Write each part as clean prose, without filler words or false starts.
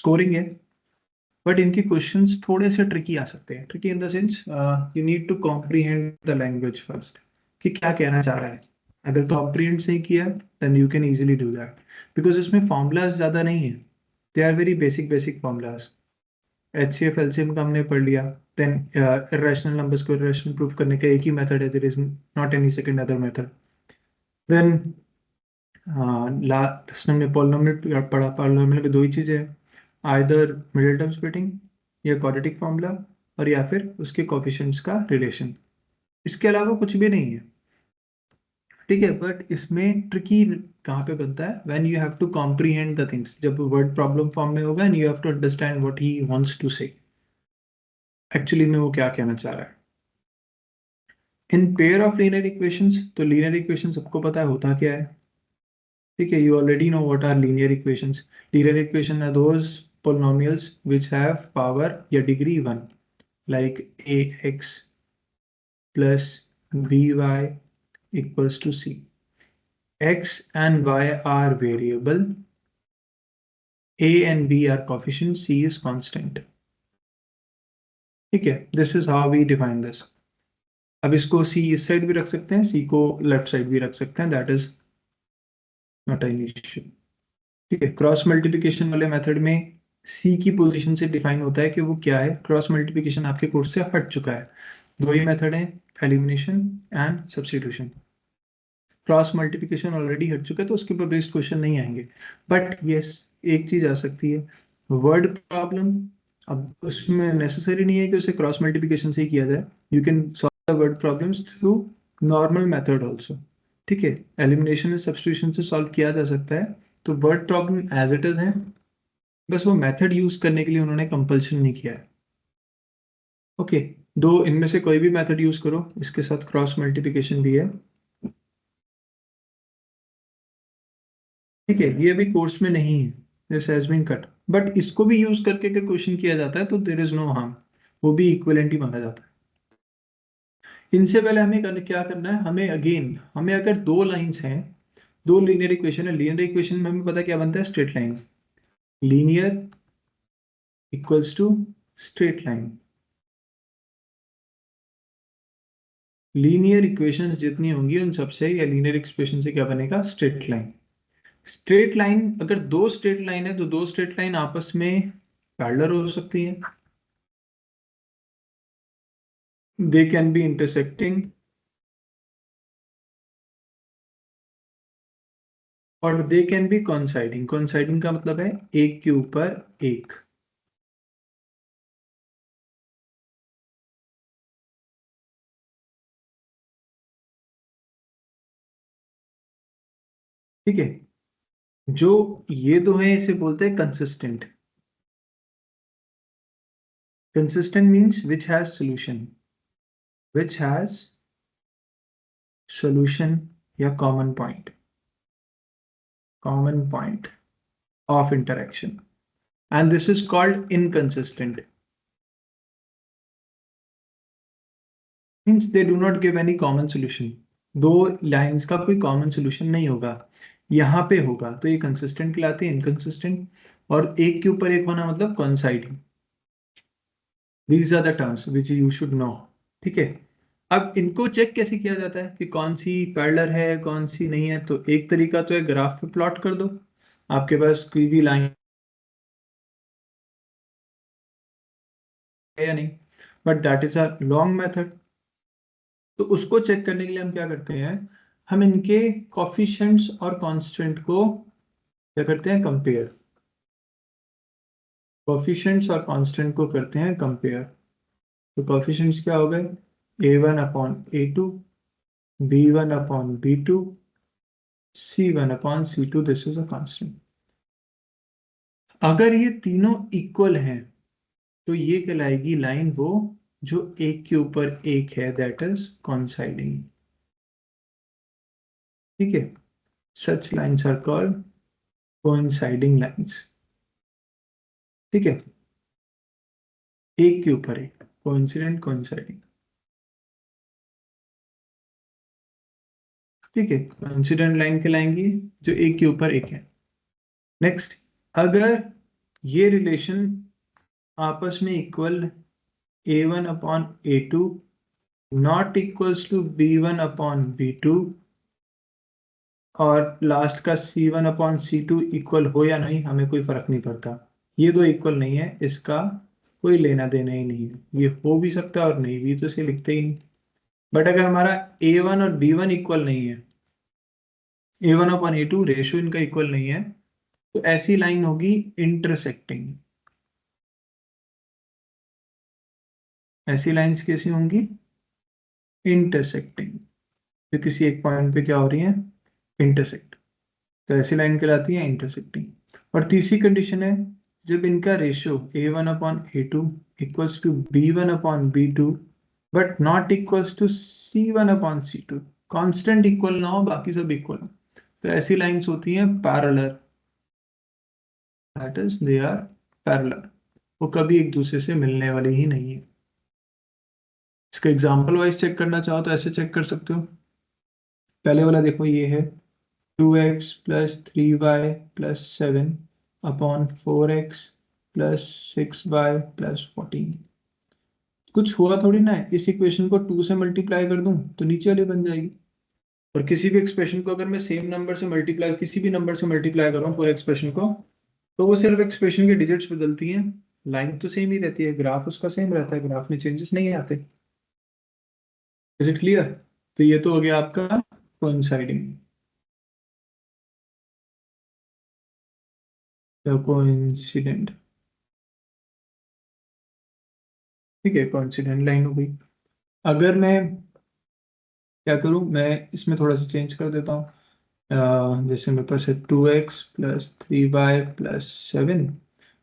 Scoring है, but इनके questions थोड़े से ट्रिकी आ सकते हैं। Tricky in the sense you need to comprehend the language first, कि क्या कहना चाह रहा है। अगर कॉम्प्रीहेंड सही किया then you can easily do that, because इसमें फॉर्मूलाज ज़्यादा नहीं है, they are very basic basic formulas. HCF LCM का हमने पढ़ लिया। देन इरेशनल नंबर्स को इरेशनल प्रूफ करने का एक ही मेथड है, there is not any second other method. Then last हमने पॉलिनोमियल पढ़ा। पॉलिनोमियल में दो ही चीजें हैं, आइदर मिडिल टर्म स्प्लिटिंग या क्वाड्रेटिक फॉर्मूला, और या फिर उसके कोफिशिएंट्स का रिलेशन। इसके अलावा कुछ भी नहीं है, ठीक है। बट इसमें ट्रिकी कहाँ पे बनता है, when you have to comprehend the things, जब वर्ड प्रॉब्लम फॉर्म में होगा and you have to understand what he wants to say, actually में वो क्या कहना चाह रहा है। In pair of linear equations, तो लीनियर इक्वेशन सबको पता है होता क्या है, ठीक है। You already know what are linear equations. Linear equation are those polynomials which have power या degree 1, like ax plus by equals to c. X and y are variable, a and b are coefficient, c is constant, ठीक है। This is how we define this. अब इसको c इस side भी रख सकते हैं, c को लेफ्ट साइड भी रख सकते हैं, that is not an issue, ठीक है। क्रॉस मल्टीप्लिकेशन वाले मेथड में सी की पोजीशन से डिफाइन होता है कि वो क्या है। क्रॉस मल्टीप्लिकेशन आपके कोर्स से हट चुका है। दो ही मेथड है, elimination and substitution. Cross multiplication already हट चुका है तो उसके ऊपर बेस्ड क्वेश्चन नहीं आएंगे। बट यस, एक चीज आ सकती है, वर्ड प्रॉब्लम। अब उसमें नेसेसरी नहीं है कि उसे क्रॉस मल्टीप्लिकेशन से ही किया जाए, you can solve the word problems through normal method also, ठीक है। एलिमिनेशन एंड सब्स्टिट्यूशन से सॉल्व किया जा सकता है। तो word problem as it is है, बस वो मेथड यूज करने के लिए उन्होंने कंपल्शन नहीं किया है। ओके, दो इनमें से कोई भी मेथड यूज करो, इसके साथ क्रॉस मल्टीप्लिकेशन भी है, ठीक है। ये भी कोर्स में नहीं है, this has been cut, but इसको भी यूज करके अगर क्वेश्चन किया जाता है तो देयर इज नो हार्म, वो भी इक्विवेलेंट ही माना जाता है। इनसे पहले हमें क्या करना है, हमें अगेन, हमें अगर दो लाइंस हैं, दो लीनियर इक्वेशन है, लीनियर इक्वेशन में हमें पता क्या बनता है, straight line. Linear equals to straight line. Linear equations जितनी होंगी उन सबसे, या लीनियर इक्वेशन से क्या बनेगा, स्ट्रेट लाइन। स्ट्रेट लाइन, अगर दो स्ट्रेट लाइन है तो दो स्ट्रेट लाइन आपस में पैरेलल हो सकती है, दे कैन बी इंटरसेक्टिंग, और they can be coinciding. Coinciding का मतलब है एक के ऊपर एक, ठीक है। जो ये दो हैं इसे बोलते हैं consistent. Consistent means which has solution, which has solution या common point of interaction, and this is called inconsistent, means they do not give any common solution. दो लाइंस का कोई कॉमन सोल्यूशन नहीं होगा, यहाँ पे होगा तो ये कंसिस्टेंट कहलाते हैं, इनकंसिस्टेंट। और एक के ऊपर एक होना मतलब coinciding. These are the terms which you should know, ठीक है। अब इनको चेक कैसे किया जाता है कि कौन सी पैरेलल है कौन सी नहीं है, तो एक तरीका तो है ग्राफ पे प्लॉट कर दो, आपके पास कोई भी लाइन है या नहीं, but that is a long method. तो उसको चेक करने के लिए हम क्या करते हैं, हम इनके कॉफिशिएंट्स और कांस्टेंट को क्या करते हैं, कंपेयर। कॉफिशिएंट्स और कांस्टेंट को करते हैं कंपेयर। तो कॉफिशिएंट्स क्या हो गए, a1/a2, b1/b2, c1/c2, this is a constant. अगर ये तीनों इक्वल हैं तो ये कहलाएगी लाइन वो जो एक के ऊपर एक है, दैट इज कॉन्साइडिंग, ठीक है। Such lines are called coinciding lines, ठीक है। एक के ऊपर एक, कोइंसिडेंट कोइंसाइडिंग, ठीक है। कोइंसिडेंट लाइन कहलाएंगी जो एक के ऊपर एक है। नेक्स्ट, अगर ये रिलेशन आपस में equal a1 upon a2 not equals to b1 upon b2 और लास्ट का c1 अपॉन c2 इक्वल हो या नहीं हमें कोई फर्क नहीं पड़ता। ये दो इक्वल नहीं है, इसका कोई लेना देना ही नहीं है। ये हो भी सकता है और नहीं भी, तो इसे लिखते ही नहीं। बट अगर हमारा a1 और b1 इक्वल नहीं है, a1 अपॉन a2 रेशियो इनका इक्वल नहीं है, तो ऐसी लाइन होगी इंटरसेक्टिंग। ऐसी लाइंस कैसी होंगी? इंटरसेक्टिंग। तो किसी एक पॉइंट पे क्या हो रही है? इंटरसेक्ट। तो ऐसी लाइन कहलाती है इंटरसेक्टिंग। और तीसरी कंडीशन है जब इनका ratio a1 upon a2 equals to b1 upon b2 but not equals to c1 upon c2। Constant equal ना हो, बाकी सब इक्वल हो, तो ऐसी लाइंस होती हैं parallel. That is they are parallel. वो कभी एक दूसरे से मिलने वाले ही नहीं है। इसका एग्जांपल वाइज चेक करना चाहो तो ऐसे चेक कर सकते हो। पहले वाला देखो, ये है 2x plus 3y plus 7 upon 4x plus 6y plus 14। कुछ हुआ थोड़ी ना है, इस इक्वेशन को 2 से मल्टीप्लाई कर दूं तो नीचे वाली बन जाएगी। और किसी भी एक्सप्रेशन को अगर मैं सेम नंबर से मल्टीप्लाई, किसी भी नंबर से मल्टीप्लाई कर रहा हूँ पूरे एक्सप्रेशन को, तो वो सिर्फ एक्सप्रेशन के डिजिट्स बदलती हैं, लाइन तो सेम ही रहती है, ग्राफ उसका सेम रहता है, ग्राफ में चेंजेस नहीं आते। Is it clear? तो ये तो हो गया आपका कोइंसाइडिंग या कोइंसिडेंट। ठीक है, कोइंसिडेंट लाइन हो गई। अगर मैं क्या करूं, मैं इसमें थोड़ा सा चेंज कर देता हूँ। जैसे मेरे पास है 2x प्लस 3y प्लस 7।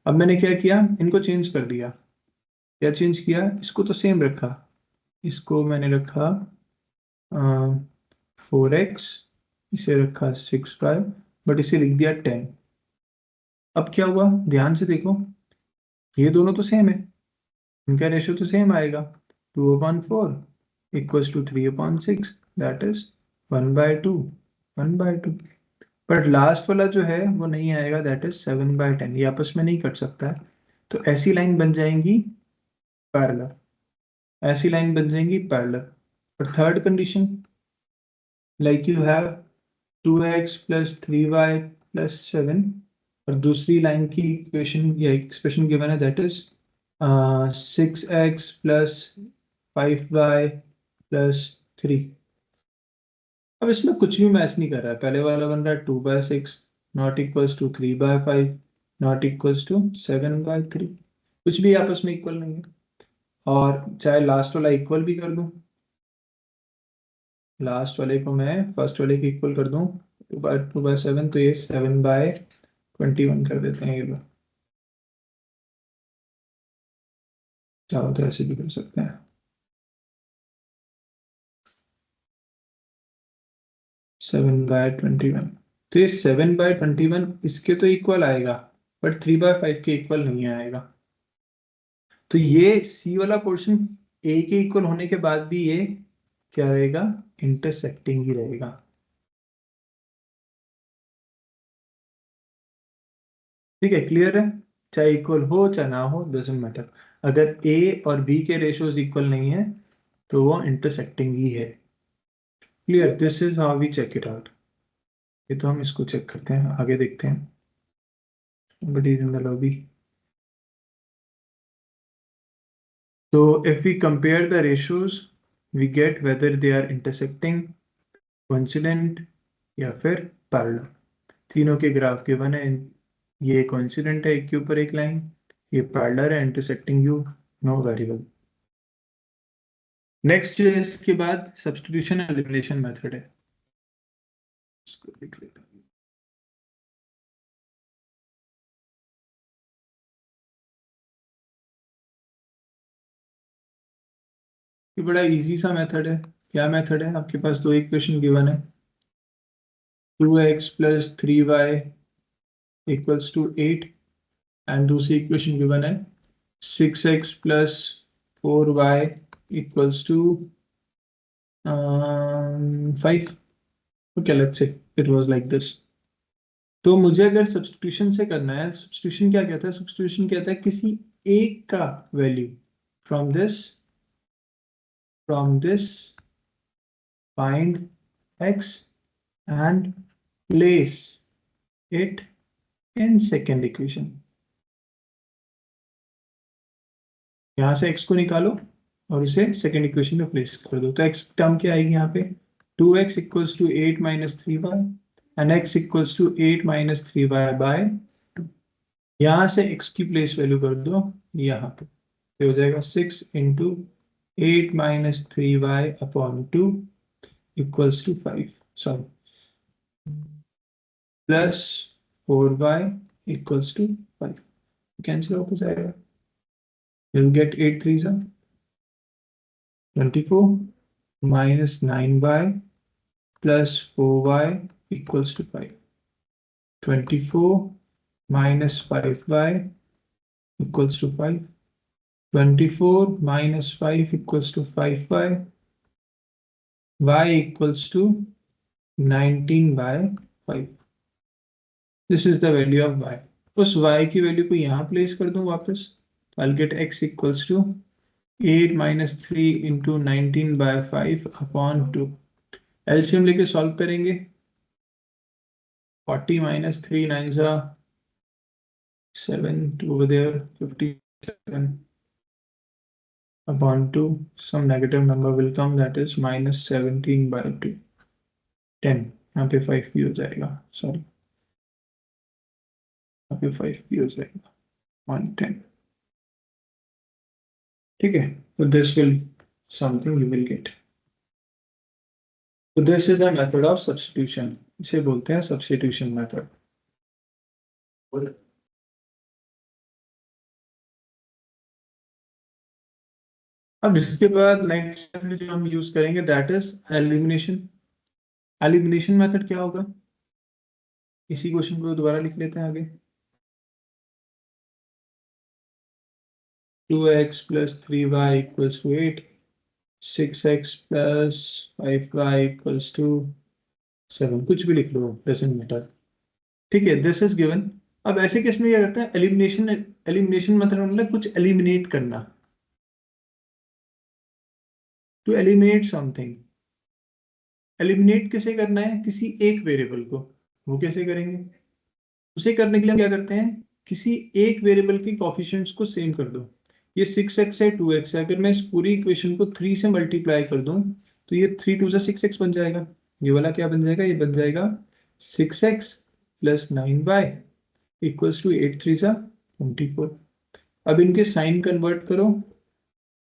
अब मैंने क्या किया, इनको चेंज कर दिया। क्या चेंज किया? इसको तो सेम रखा, इसको मैंने रखा 4x, इसे रखा 6y, बट इसे लिख दिया 10। अब क्या हुआ, ध्यान से देखो, ये दोनों तो सेम है, इनका रेशियो तो सेम आएगा। 2/4 equals to 3/6, that is 1/2, 1/2। But last वाला जो है वो नहीं आएगा, दैट इज 7/10। ये आपस में नहीं कट सकता है, तो ऐसी लाइन बन जाएंगी पैरेलल। ऐसी लाइन बन जाएंगी पैरेलल। और third condition, like you have 2x plus 3y plus 7, और दूसरी लाइन की इक्वेशन या एक्सप्रेशन गिवन है, that is 6x plus 5y plus 3। अब इसमें कुछ भी मैच नहीं कर रहा है। पहले वाला बन रहा है 2/6 not equals to 3/5 not equals to 7/3। कुछ भी आपस में इक्वल नहीं है। और चाहे लास्ट वाला इक्वल भी कर दूं, लास्ट वाले को मैं फर्स्ट वाले के इक्वल कर दूं 2/7, तो ये 7/21 कर देते हैं ये लोग। चाहो तो ऐसे भी कर सकते हैं, 7/21। तो ये 7/21 इसके तो इक्वल आएगा, बट 3/5 के इक्वल नहीं आएगा। तो ये सी वाला पोर्शन ए के इक्वल होने के बाद भी ये क्या रहेगा? इंटरसेक्टिंग ही रहेगा। ठीक है, क्लियर है? चाहे इक्वल हो चाहे ना हो, डजेंट मैटर। अगर ए और बी के रेशियोज इक्वल नहीं है तो वो इंटरसेक्टिंग ही है। Clear? This is how we check it out. ये तो हम इसको चेक करते हैं, आगे देखते हैं। Somebody is in the lobby. So if we compare the ratios, we get whether they are intersecting, coincident या फिर पैरेलल। तीनों के ग्राफ गिवन है। ये कोइंसिडेंट है, एक के ऊपर एक लाइन, ये पैरेलल है, intersecting you, know variable. Next जो है इसके बाद सब्स्टिट्यूशन एलिमिनेशन मेथड है, इसको लिख लेता हूं। ये बड़ा इजी सा मेथड है। क्या मेथड है? आपके पास दो इक्वेशन गिवन है, 2x plus 3y equals to 8, and दूसरी इक्वेशन गिवन है 6x plus 4y equals to 5। Okay, let's say it was like this. तो मुझे अगर सब्स्टिट्यूशन से करना है, सब्स्टिट्यूशन क्या कहता है, सब्स्टिट्यूशन कहता है किसी एक का value from this find x and place it in second equation. यहां से x को निकालो और उसे सेकेंड इक्वेशन में प्लेस कर दो। तो x टर्म क्या आएगी यहाँ पे, 2x equals to 8 minus 3y and x equals to 8 minus 3y by 2। यहाँ से x की प्लेस वैल्यू कर दो यहाँ पे, तो हो जाएगा 6 into 8 minus 3y upon 2 equals to 5, sorry plus 4y equals to 5। Cancel out हो जाएगा, you'll get 8 3s are 24 minus 9y plus 4y equals to 5. 24 minus 5y equals to 5. 24 minus 5 equals to 5y. Y equals to 19 by 5. This is the value of y. उस y की value को यहाँ place कर दूं वापस, तो I'll get x equals to 8 minus 3 into 19 by 5 upon 2. LCM लेके solve करेंगे, 40 minus 3 9s are 7 over there, 57 upon 2. Some negative number will come, that is minus 17 by 2. 10, यहाँ पे 5 भी हो जाएगा, सॉरी यहाँ पे 5 भी हो जाएगा, 110। ठीक है, तो this will something you will get. तो this is the method of substitution, इसे बोलते हैं सब्स्टिट्यूशन मेथड। अब इसके बाद नेक्स्ट जो हम यूज करेंगे that is elimination. Elimination method क्या होगा, इसी क्वेश्चन को दोबारा लिख लेते हैं आगे। 2x plus 3y equals to 8, 6x plus 5y equals to 7, कुछ भी लिख लो, डजंट मैटर। ठीक है, दिस इज गिवन। अब ऐसे केस में क्या करते हैं, एलिमिनेशन, एलिमिनेशन मतलब कुछ एलिमिनेट करना, टू एलिमिनेट समथिंग। एलिमिनेट किसे करना है, किसी एक वेरिएबल को, वो कैसे करेंगे, उसे करने के लिए हम क्या करते हैं, किसी एक वेरिएबल के कोफिशिएंट्स को सेम कर दो। ये 6x है, 2x है, अगर मैं इस पूरी इक्वेशन को 3 से मल्टीप्लाई कर दूं तो ये 3 2 से 6x बन जाएगा। ये वाला क्या बन जाएगा, ये बन जाएगा 6x plus 9y equals to 8 3 सा 24। अब इनके साइन कन्वर्ट करो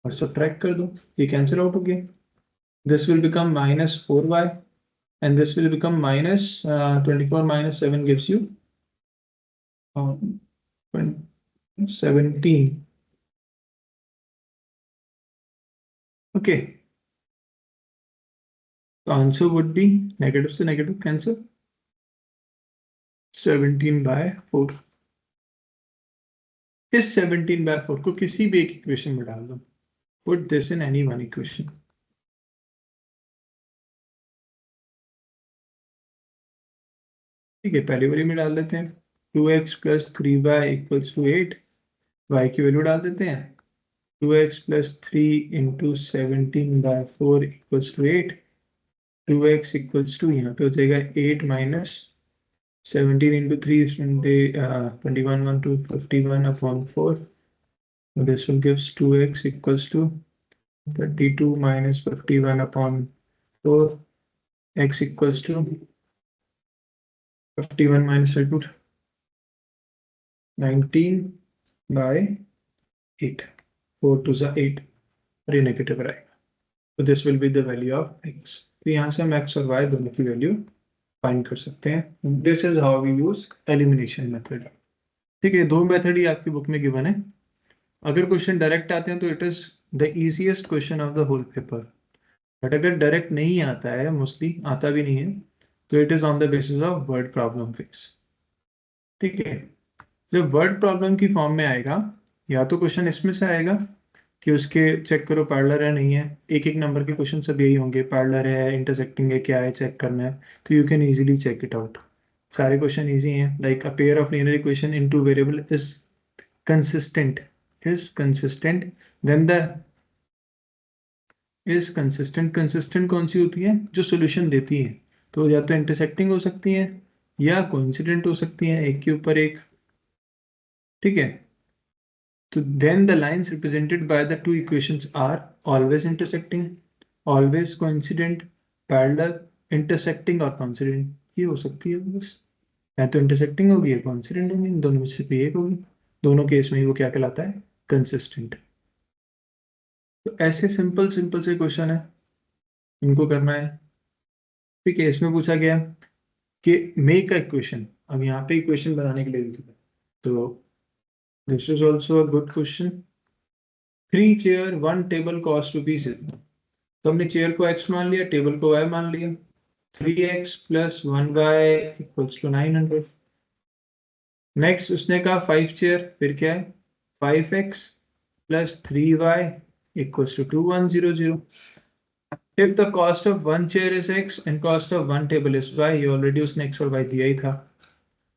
और सब्ट्रैक्ट कर दो, ये कैंसिल आउट हो गया। This will become minus 4y and this will become minus 24 minus 7 gives you 17. Okay, the answer would be negative से negative cancel, 17 by 4। इस 17 by 4 को किसी भी एक इक्वेशन में डाल दो, put this in any one equation। ठीक है, पहली वाली में डाल देते हैं, 2x plus 3y equals to 8, y की वैल्यू डाल देते हैं, 2x plus 3 into 17 by 4 equals to 8, 2x equals to यहाँ पे हो जाएगा 8 minus 17 into 3 is 21 1 to 51 upon 4. This will gives 2x equals to 32 minus 51 upon 4. X equals to 51 minus 32, 19 by 8, 4 to the 8, और ये नेगेटिव रहेगा। तो this will be the value of x। तो यहाँ से हम x और y दोनों की वैल्यू फाइंड कर सकते हैं। This is how we use elimination method. ठीक है, दो मेथड ही आपकी बुक में गिवन है। अगर क्वेश्चन डायरेक्ट आते हैं तो it is the easiest question of the whole paper, but अगर डायरेक्ट नहीं आता है, मोस्टली आता भी नहीं है, तो it is on the basis of word problem fix. ठीक है, जब वर्ड प्रॉब्लम की फॉर्म में आएगा, या तो क्वेश्चन इसमें से आएगा कि उसके चेक करो पैरेलल है नहीं है, एक एक नंबर के क्वेश्चन सब यही होंगे, पैरेलल है, इंटरसेक्टिंग है, क्या है चेक करना है, तो you can easily check it out. सारे क्वेश्चन इजी हैं. Like a pair of linear equation in two variable is consistent then the is consistent कौन सी होती है? जो सॉल्यूशन देती है. तो या तो इंटरसेक्टिंग हो सकती है या कोइंसिडेंट हो सकती है, एक के ऊपर एक. ठीक है. तो then the lines represented by the two equations are always intersecting, always coincident, parallel, intersecting और coincident. ये हो सकती है बस. या तो इंटरसेक्टिंग होगी या coincident होगी, इन दोनों में से कोई एक होगी. दोनों केस में ही वो क्या कहलाता है? कंसिस्टेंट. तो ऐसे सिंपल सिंपल से क्वेश्चन है, इनको करना है. ठीक है. इसमें पूछा गया कि मेक अ इक्वेशन. अब यहाँ पे इक्वेशन बनाने के लिए दिया है. तो this is also a good question. 3 chair 1 table cost rupees. तो हमने चेयर को x मान लिया, टेबल को y मान लिया. 3x plus 1y equals to 900. Next उसने कहा 5 चेयर, फिर क्या है? 5x plus 3y equals to 2100. If the cost of one chair is x and cost of one table is y, ये ऑलरेडी उसने x और y दिया ही था.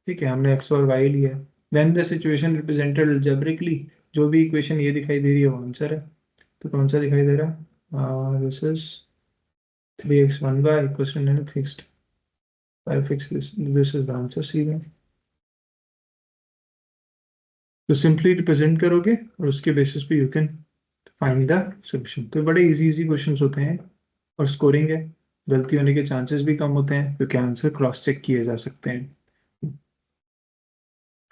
ठीक है, हमने x और y लिया. Then the situation represented algebraically, जो भी इक्वेशन ये दिखाई दे रही है वो आंसर है. तो कौन सा दिखाई दे रहा है? This is 3x 1y equals to 9x 5x. This is the answer C में. तो सिंपली रिप्रेजेंट करोगे और उसके बेसिस पे you can find the solution. तो बड़े इजी इजी क्वेश्चंस होते हैं और स्कोरिंग है. गलती होने के चांसेस भी कम होते हैं क्योंकि आंसर क्रॉस चेक किए जा सकते हैं.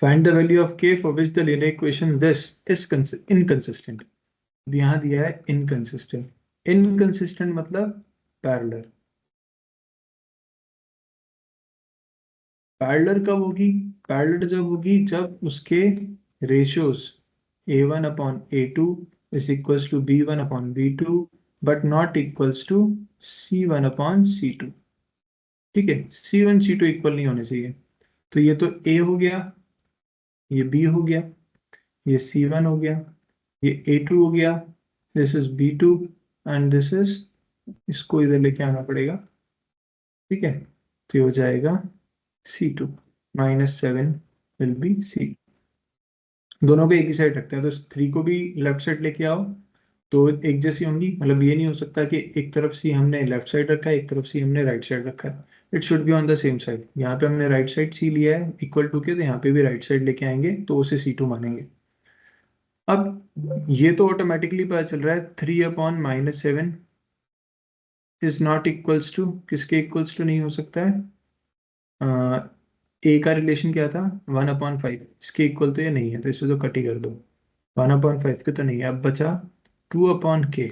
Find the value of k for which the linear equation this is inconsistent. यहाँ दिया है इनकंसिस्टेंट. इनकंसिस्टेंट मतलब पैरेलल. पैरेलल कब होगी? पैरेलल जब होगी जब उसके ratios a1/a2 is equals to b1/b2 but not equals to c1/c2. ठीक है, c1 c2 इक्वल नहीं होने चाहिए. तो ये तो a हो गया, ये b हो गया, ये c1 हो गया, ये a2 हो गया, this is b2 and this is, इसको इधर लेके आना पड़ेगा. ठीक है. तो ये हो जाएगा c2 -7 विल बी c. दोनों को एक ही साइड रखते हैं, तो 3 को भी लेफ्ट साइड लेके आओ तो एक जैसी होंगी. मतलब ये नहीं हो सकता कि एक तरफ सी हमने लेफ्ट साइड रखा है, एक तरफ सी हमने राइट साइड रखा है. It should be on the same side. यहाँ पे हमने राइट साइड सी लिया है इक्वल टू के, तो यहाँ पे भी राइट साइड लेके आएंगे तो उसे C2 मानेंगे. अब ये तो ऑटोमेटिकली पता चल रहा है 3/-7 इज नॉट इक्वल्स टू, किसके इक्वल्स टू नहीं हो सकता है? ए का रिलेशन क्या था? 1/5. इसके इक्वल तो ये नहीं है, तो इसे तो कट ही कर दो. 1/5 के तो नहीं है. अब बचा 2/k.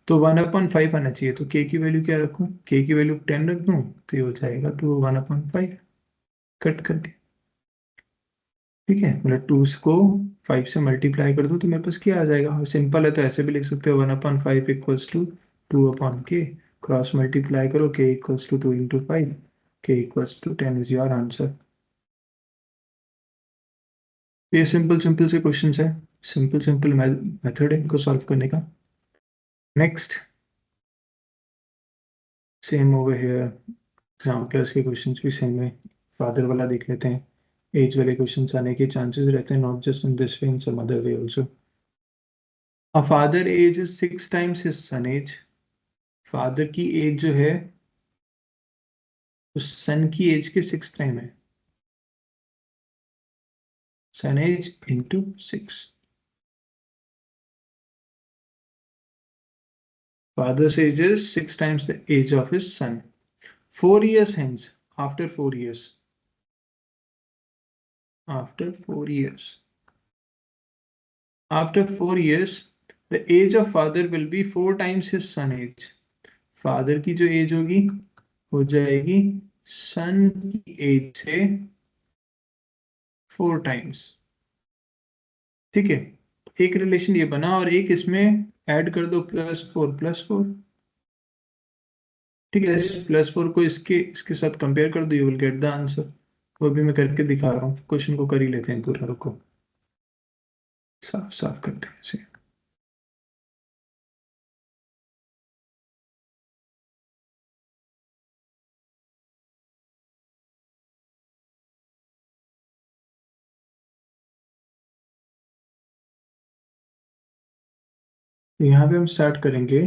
तो 1/5 आना चाहिए. तो k की वैल्यू क्या रखूं? k की वैल्यू 10 रख दूं तो ये हो जाएगा 1/5 कट करके. ठीक है, मतलब 2 को 5 से मल्टीप्लाई कर दूं तो मेरे पास क्या आ जाएगा? सिंपल है, तो ऐसे भी लिख सकते हो 1/5 equals to 2/k. Cross multiply करो, k equals to 2 into 5, k equals to 10 is your answer. ये सिंपल सिंपल से क्वेश्चंस है. सिंपल सिंपल मेथड है इनको सॉल्व करने का. Next, same over here. Examples के क्वेश्चंस भी सेम है. फादर वाला देख लेते हैं. एज वाले क्वेश्चंस आने के चांसेस रहते हैं, not just in this way, in some other way also. A father age is 6 times his son age. Father की एज जो है उस सन की एज के 6 टाइम है. सन as into 6. Father's age is 6 times the age of his son. 4 years hence, after 4 years, after 4 years, after 4 years, the age of father will be 4 times his son age. Father की जो as होगी हो जाएगी सन की as से 4 times. ठीक है. एक रिलेशन ये बना और एक इसमें ऐड कर दो, +4 +4. ठीक है, इस +4 को इसके इसके साथ कंपेयर कर दो, you will get the answer. वो भी मैं करके दिखा रहा हूँ. क्वेश्चन को कर ही लेते हैं पूरा. रुको, साफ साफ करते हैं इसे. तो यहाँ पे हम स्टार्ट करेंगे,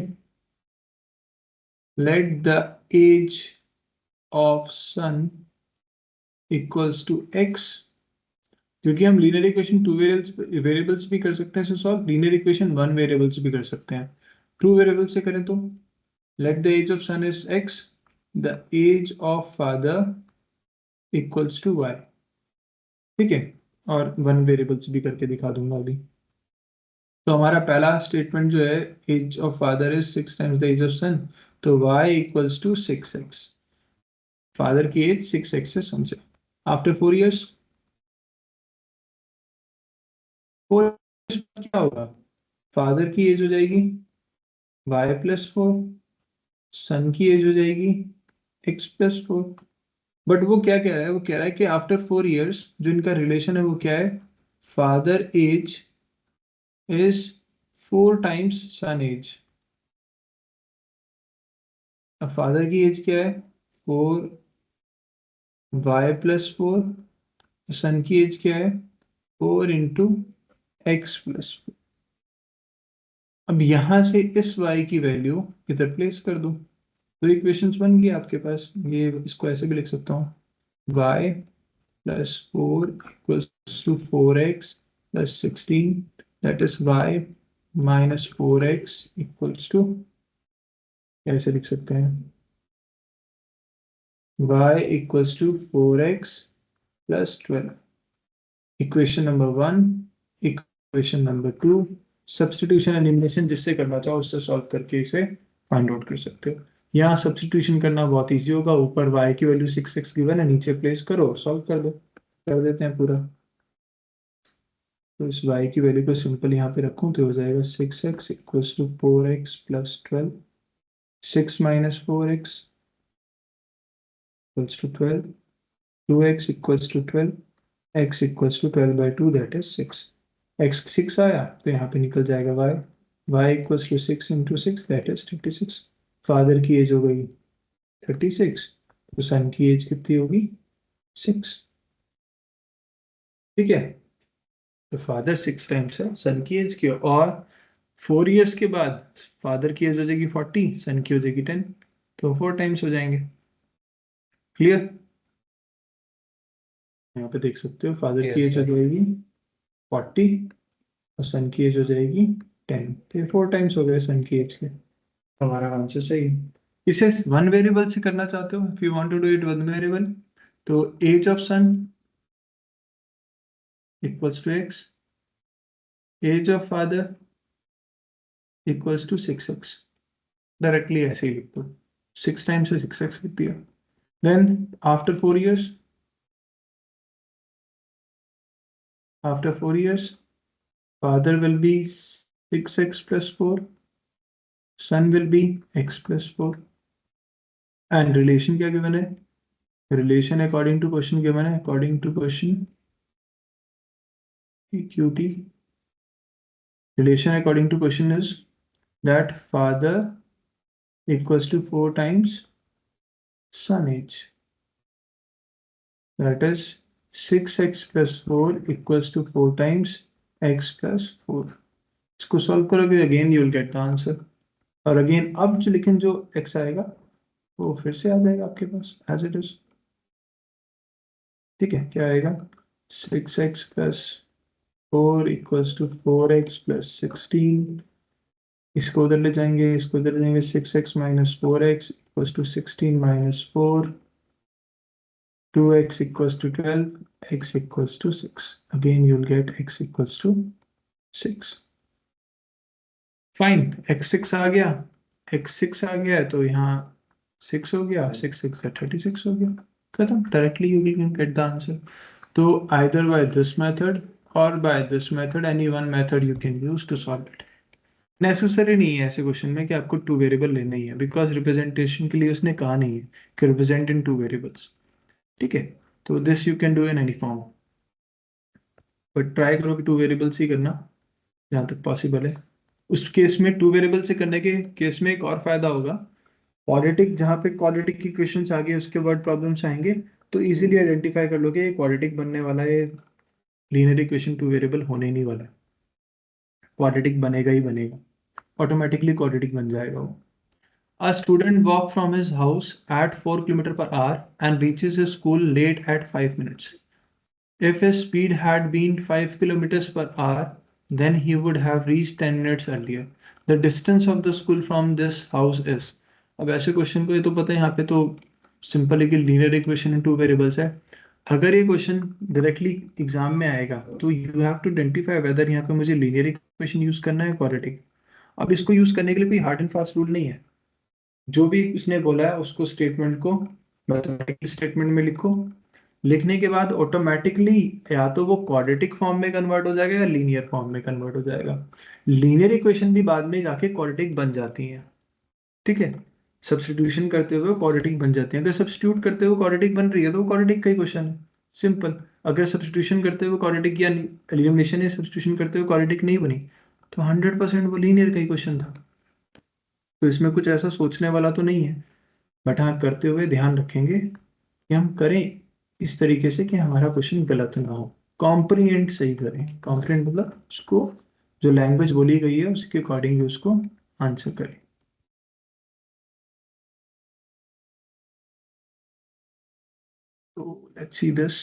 let the age of son equals to x, क्योंकि हम लीनियर इक्वेशन टू वेरिएबल्स भी कर सकते हैं solve, linear equation one variables भी कर सकते हैं। टू वेरिएबल से करें तो let the age of son is x, the age of father equals to y. ठीक है, और वन वेरिएबल्स भी करके दिखा दूंगा अभी। तो हमारा पहला स्टेटमेंट जो है, age of father is 6 times the age of son, तो y equals to 6x। Father की एज 6x है सन से। आफ्टर 4 years, 4 years क्या होगा, फादर की एज हो जाएगी y+4, सन की एज हो जाएगी x+4। बट वो क्या कह रहा है, वो कह रहा है कि आफ्टर 4 years जो इनका रिलेशन है वो क्या है, father age is 4 times son age. अब फादर की एज क्या है, 4y+4, सन की एज क्या है, 4 × x+4। अब यहां से इस y की वैल्यू इधर प्लेस कर दो, तो इक्वेशंस बन गई आपके पास। ये इसको ऐसे भी लिख सकता हूँ, y+4 equals to 4x+16, that is y-4x equals to, कैसे लिख सकते हैं, y equals to 4x+12। Equation number 1, equation number 2, substitution elimination जिससे करना चाहो उससे सॉल्व करके इसे फाइंड आउट कर सकते हो। यहाँ सब्स्टिट्यूशन करना बहुत इजी होगा, ऊपर y की वैल्यू 6x गिवन है, नीचे प्लेस करो, सॉल्व कर दो, कर देते हैं पूरा। तो इस y की वैल्यू को सिंपल यहाँ पे रखूँ तो हो जाएगा 6x equals to 4x+12, 6 - 4x equals to 12, 2x equals to 12, x equals to 12/2 that is 6। x 6 आया तो यहाँ पे निकल जाएगा y equals to 6 × 6 that is 36। Father की एज हो गई 36, तो सन की एज कितनी होगी, 6। ठीक है, तो फादर 6 टाइम्स है सन की एज की, और 4 years के बाद फादर की एज हो जाएगी 40, सन की हो जाएगी 10, तो 4 टाइम्स हो जाएंगे। क्लियर, यहाँ पे देख सकते हो फादर की एज हो जाएगी 40 और सन की एज हो जाएगी 10, तो ये 4 टाइम्स हो गए सन की एज के। हमारा आंसर सही है। इसे वन वेरिएबल से करना चाहते हो, if you want to do it one variable, तो age of son equals to x, age of father equals to 6x। Directly ऐसे ही लिख दो, 6 टाइम्स से 6x लिख दिया। Then after 4 years, after 4 years father will be 6x+4, son will be x+4, and relation क्या given है, relation according to question given है, according to question EQT, relation according to question is that father equals to 4 times son age, that is 6x+4 equals to 4 times x+4। इसको solve करोगे again you will get the answer, और again अब जो लेकिन जो x आएगा वो फिर से आ जाएगा आपके पास एज इट इज। ठीक है, क्या आएगा, 6x+4 इक्वल्स टू 4x+16, इसको उधर ले जाएंगे, इसको उधर ले जाएंगे, 6x - 4x equals to 16 - 4, 2x equals to 12, x equals to 6, again you will get x equals to 6। Fine, x6 आ गया, x6 आ गया है तो यहाँ 6 हो गया, 6 6 36 हो गया, खत्म, directly you will get the answer. तो either by this method or by this method, any one method you can use to solve it। Necessary नहीं है ऐसे क्वेश्चन में कि आपको टू वेरिएबल लेना ही है, बिकॉज रिप्रेजेंटेशन के लिए उसने कहा नहीं है कि रिप्रेजेंट इन टू वेरिएबल्स। ठीक है, तो this you can do in any form, but try करो कि टू वेरिएबल्स ही करना जहाँ तक पॉसिबल है। उस केस में टू वेरिएबल से करने के केस में एक और फायदा होगा, क्वाड्रेटिक जहाँ पे क्वाड्रेटिक की क्वेश्चंस आ गए उसके बाद प्रॉब्लम्स आएंगे तो इजीली आइडेंटिफाई कर लोगे ये क्वाड्रेटिक बनने वाला है, लीनियर इक्वेशन टू वेरिएबल होने नहीं वाला, क्वाड्रेटिक बनेगा ही बनेगा। ऑटोमेटिकली क्वाड्रेटिक बन जाएगा वो। A student walk from his house at 4 km per hour and reaches his school late at 5 minutes. If his speed had been 5 kilometers per hour, then he would have reached 10 minutes earlier. The distance of the school from this house is. अब ऐसे question को ये तो पता है, यहाँ पे तो सिंपल है कि linear equation in two variables है। अगर ये क्वेश्चन डायरेक्टली एग्जाम में आएगा तो you have to identify whether यहाँ पे मुझे लीनियर इक्वेशन यूज करना है क्वाड्रेटिक। अब इसको यूज करने के लिए कोई हार्ड एंड फास्ट रूल नहीं है। जो भी उसने बोला है उसको स्टेटमेंट को मैथमेटिकल स्टेटमेंट में लिखो। लिखने के बाद ऑटोमेटिकली या तो वो क्वाड्रेटिक फॉर्म में कन्वर्ट हो जाएगा या लीनियर फॉर्म में कन्वर्ट हो जाएगा। लीनियर इक्वेशन भी बाद में जाके क्वाड्रेटिक बन जाती हैं, ठीक है। सब्स्टिट्यूशन करते हुए क्वाड्रेटिक बन जाती है। अगर सब्स्टिट्यूट करते हुए क्वाड्रेटिक बन रही है तो वो क्वाड्रेटिक का ही क्वेश्चन है, सिंपल। अगर सब्स्टिट्यूशन करते हुए क्वाड्रेटिक या एलिमिनेशन या सब्स्टिट्यूशन करते हुए क्वाड्रेटिक नहीं बनी तो 100% वो लीनियर का ही क्वेश्चन था। तो इसमें कुछ ऐसा सोचने वाला तो नहीं है, बट हाँ करते हुए ध्यान रखेंगे कि हम करें इस तरीके से कि हमारा क्वेश्चन गलत ना हो। कॉम्प्रिहेंड सही करें, कॉम्प्रिहेंड मतलब उसको जो लैंग्वेज बोली गई है उसके अकॉर्डिंग उसको आंसर करें। तो लेट्स सी दिस।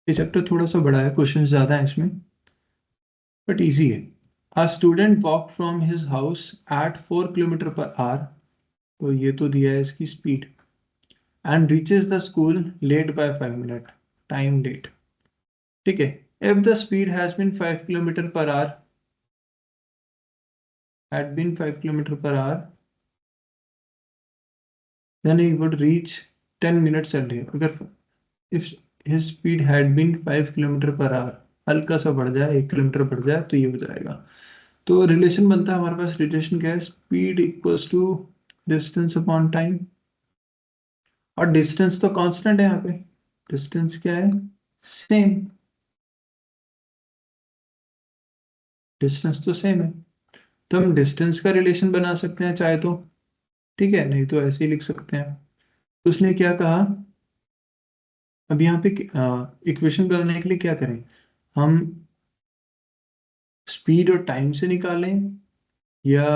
ये चैप्टर थोड़ा सा बड़ा है, क्वेश्चन ज्यादा है इसमें, बट इजी है। A student walk from his house at 4 kilometre per our, तो ये तो दिया है इसकी speed, and reaches the school late by 5 minutes, time late, ठीक है। If the speed has been 5 kilometre per our, had been 5 kilometre per our, then he would reach 10 minutes earlier। अगर if his speed had been 5 kilometre per our, हल्का सा बढ़ जाए 1 kilometre बढ़ जाए तो ये हो जाएगा। तो रिलेशन बनता है हमारे पास, रिलेशन क्या है, speed equals to distance upon time. और डिस्टेंस तो कांस्टेंट है यहाँ पे, डिस्टेंस क्या है, सेम, डिस्टेंस तो सेम है। तो हम डिस्टेंस का रिलेशन बना सकते हैं चाहे तो, ठीक है, नहीं तो ऐसे ही लिख सकते हैं। तो उसने क्या कहा, अब यहाँ पे इक्वेशन बनाने के लिए क्या करें, हम स्पीड और टाइम से निकालें या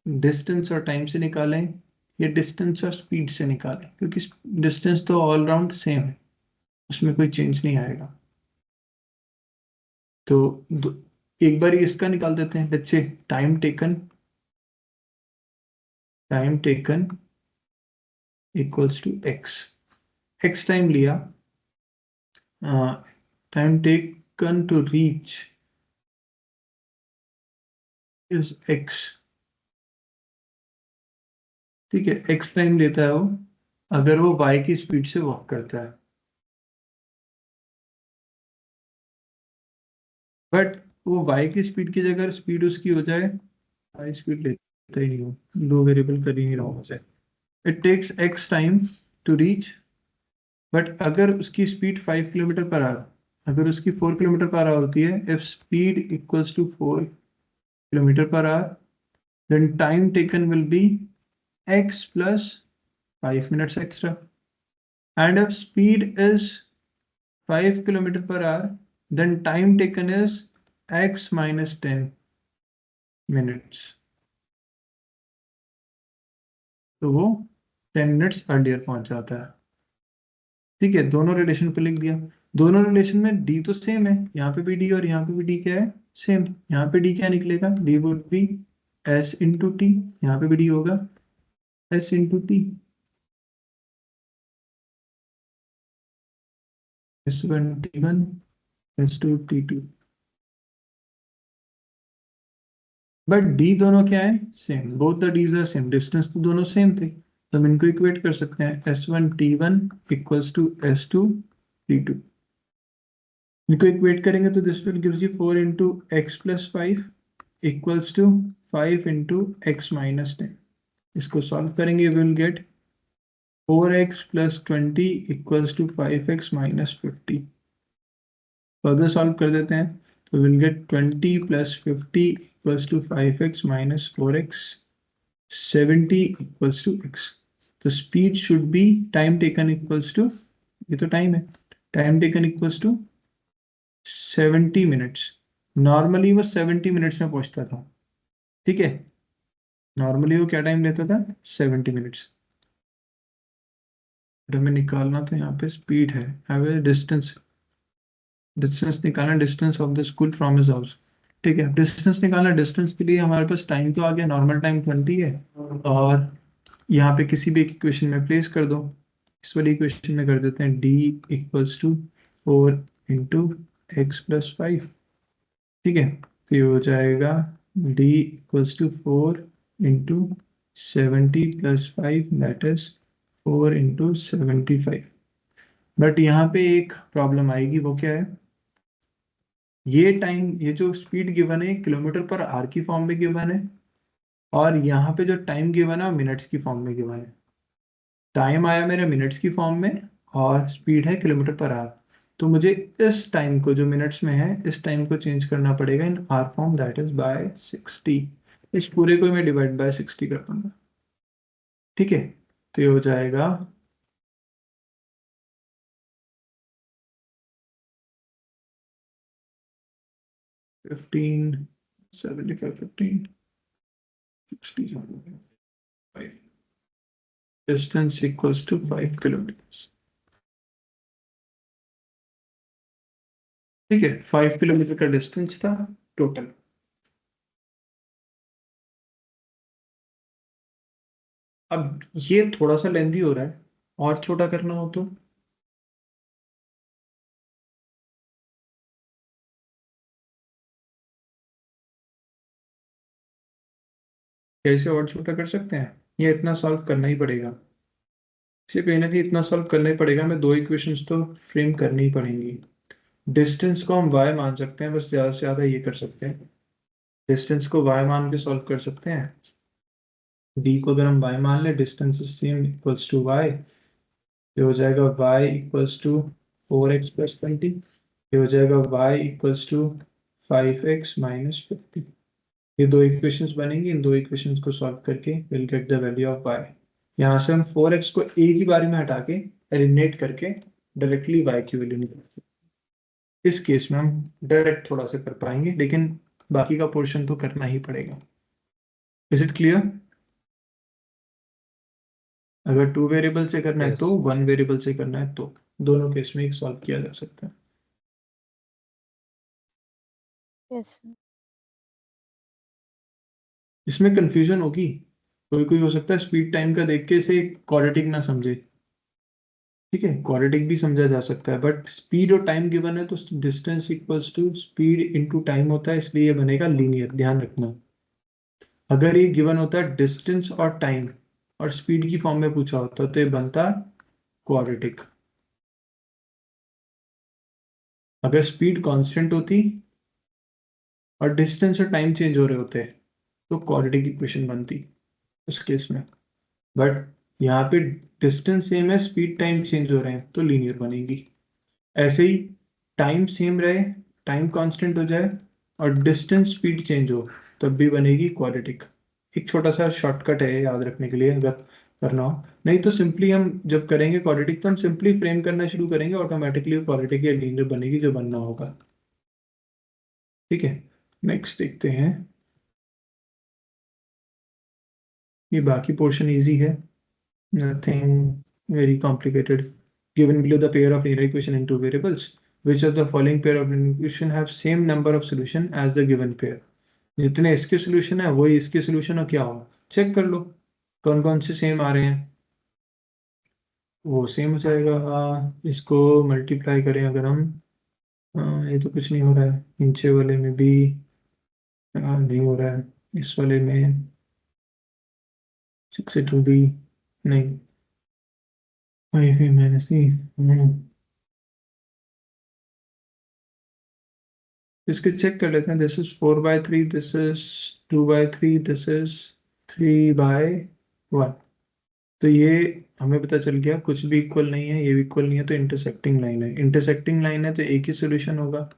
डिस्टेंस और टाइम से निकालें या डिस्टेंस और स्पीड से निकालें, क्योंकि डिस्टेंस तो ऑल राउंड सेम है, उसमें कोई चेंज नहीं आएगा। तो एक बार इसका निकाल देते हैं। Let's say time taken equals to x, x time लिया, time taken to reach is x, ठीक है। एक्स टाइम लेता है वो अगर वो वाई की स्पीड से वॉक करता है, बट वो वाई की स्पीड की जगह स्पीड उसकी हो जाए, वाई स्पीड लेता ही नहीं हो, लो वेरिएबल कर ही नहीं रहा हूँ उसे। It takes x time to reach, but अगर उसकी स्पीड 5 किलोमीटर पर आवर, अगर उसकी 4 किलोमीटर पर आवर होती है, if speed equals to 4 kilometre per hour, then time taken will be x plus 5 minutes extra, and if speed is 5 kilometer per hour, then time taken is x minus 10 minutes, तो वो 10 minutes earlier पहुंच जाता है, ठीक है। दोनों relation पे लिख दिया। दोनों रिलेशन में डी तो सेम है, यहाँ पे भी डी और यहाँ पे भी डी क्या है, सेम। यहाँ पे डी क्या निकलेगा, d would be s into t, यहाँ पे भी डी होगा s into t, S1 T1 S2 T2। But d दोनों क्या है, same, both the d's are same, distance तो दोनों सेम थे, तो हम इनको इक्वेट कर सकते हैं, S1 T1 equals to S2 T2। इनको इक्वेट करेंगे तो this will gives you 4 into x plus 5 equals to 5 into x minus 10। इसको सॉल्व करेंगे will get 4x plus 20 equals to 5x minus 50। Further solve कर देते हैं तो will get 20 plus 50 equals to 5x minus 4x, 70 equals to x। तो speed should be time taken equals to, ये तो time है, time taken equals to 70 minutes, normally वो 70 minutes में पहुंचता था, ठीक है। नॉर्मली वो क्या टाइम लेता था, 70 मिनट्स। हमें निकालना तो यहाँ पे स्पीड है, एवरेज डिस्टेंस, डिस्टेंस निकालना, distance of the school from his house, ठीक है। डिस्टेंस निकालना, डिस्टेंस के लिए हमारे पास टाइम तो आ गया, नॉर्मल टाइम 20 है, और यहाँ पे किसी भी एक इक्वेशन में प्लेस कर दो। इस वाली इक्वेशन में कर देते हैं d इक्वल्स टू 4 × x + 5, ठीक है। तो ये हो जाएगा d equals to 4 × 70 + 5, that is 4 × 75। But यहाँ पे एक प्रॉब्लम आएगी, वो क्या है, ये टाइम, ये जो स्पीड गिवन है km/h की फॉर्म में गिवन है, और यहाँ पे जो टाइम गिवन है वो मिनट्स की फॉर्म में गिवन है। टाइम आया मेरे मिनट्स की फॉर्म में, और स्पीड है km/h। तो मुझे इस टाइम को, जो मिनट्स में है, इस टाइम को चेंज करना पड़ेगा इन are form, that is by 60। इस पूरे को मैं डिवाइड बाय 60 कर दूंगा, ठीक है। तो ये हो जाएगा 15, 75, 15, 60, 5, डिस्टेंस इक्वल्स टू 5 किलोमीटर, ठीक है। 5 किलोमीटर का डिस्टेंस था टोटल। अब ये थोड़ा सा लेंदी हो रहा है, और छोटा करना हो तो कैसे और छोटा कर सकते हैं, ये इतना सॉल्व करना ही पड़ेगा, इसे कहीं ना कहीं इतना सॉल्व करना ही पड़ेगा, हमें दो इक्वेशंस तो फ्रेम करनी ही पड़ेंगी। डिस्टेंस को हम y मान सकते हैं, बस ज्यादा से ज्यादा ये कर सकते हैं, डिस्टेंस को y मान के सॉल्व कर सकते हैं। d को अगर हम y मान ले, distance is same equals to y, ये हो जाएगा y इक्वल्स टू 4x + 20, ये हो जाएगा y इक्वल्स टू 5x - 50। ये दो इक्वेशंस बनेंगी, इन दो इक्वेशंस को सॉल्व करके will get the value of y। यहाँ से हम 4x को एक ही बारी में हटा के एलिमिनेट करके डायरेक्टली y की वैल्यू निकाल सकते हैं। इस केस में हम डायरेक्ट थोड़ा सा कर पाएंगे, लेकिन बाकी का पोर्शन तो करना ही पड़ेगा। Is it clear? अगर 2 वेरिएबल से करना है तो, यस। 1 वेरिएबल से करना है तो, दोनों केस में एक सॉल्व किया जा सकता है। यस। इसमें कंफ्यूजन होगी, कोई कोई हो सकता है स्पीड टाइम का देख के इसे क्वाड्रेटिक ना समझे, ठीक है। क्वाड्रेटिक भी समझा जा सकता है, बट स्पीड और टाइम गिवन है तो distance equals to speed into time होता है, इसलिए ये बनेगा लीनियर, ध्यान रखना। अगर ये गिवन होता है डिस्टेंस और टाइम और स्पीड की फॉर्म में पूछा होता तो ये बनता क्वाड्रेटिक। अगर स्पीड कांस्टेंट होती और डिस्टेंस और टाइम चेंज हो रहे होते तो क्वाड्रेटिक इक्वेशन बनती उस केस में। बट यहाँ पे डिस्टेंस सेम है, स्पीड टाइम चेंज हो रहे हैं, तो लीनियर बनेगी। ऐसे ही टाइम सेम रहे, टाइम कांस्टेंट हो जाए और डिस्टेंस स्पीड चेंज हो, तब भी बनेगी क्वाड्रेटिक। एक छोटा सा शॉर्टकट है याद रखने के लिए, अगर करना हो। नहीं तो सिंपली हम जब करेंगे क्वाड्रेटिक, तो हम सिंपली फ्रेम करना शुरू करेंगे, ऑटोमेटिकली क्वाड्रेटिक या लीनियर बनेगी जो बनना होगा, ठीक है। नेक्स्ट देखते हैं, ये बाकी पोर्शन इजी है, nothing very complicated. Given below the pair of linear equation in two variables, which of the following pair of linear equation have same number of solution as the given pair? जितने इसके solution है वही इसके solution हो, क्या होगा check कर लो, कौन कौन से सेम आ रहे हैं। वो सेम हो जाएगा, इसको मल्टीप्लाई करें अगर हम, ये तो कुछ नहीं हो रहा है, नीचे वाले में भी नहीं हो रहा है, इस वाले में 62b नहीं, 5a - c, इसके चेक कर लेते हैं। This is 4/3, this is 2/3, this is 3/1। तो ये हमें पता चल गया कुछ भी इक्वल नहीं है, ये भी इक्वल नहीं है, तो इंटरसेक्टिंग लाइन है। इंटरसेक्टिंग लाइन है तो एक ही सोल्यूशन होगा,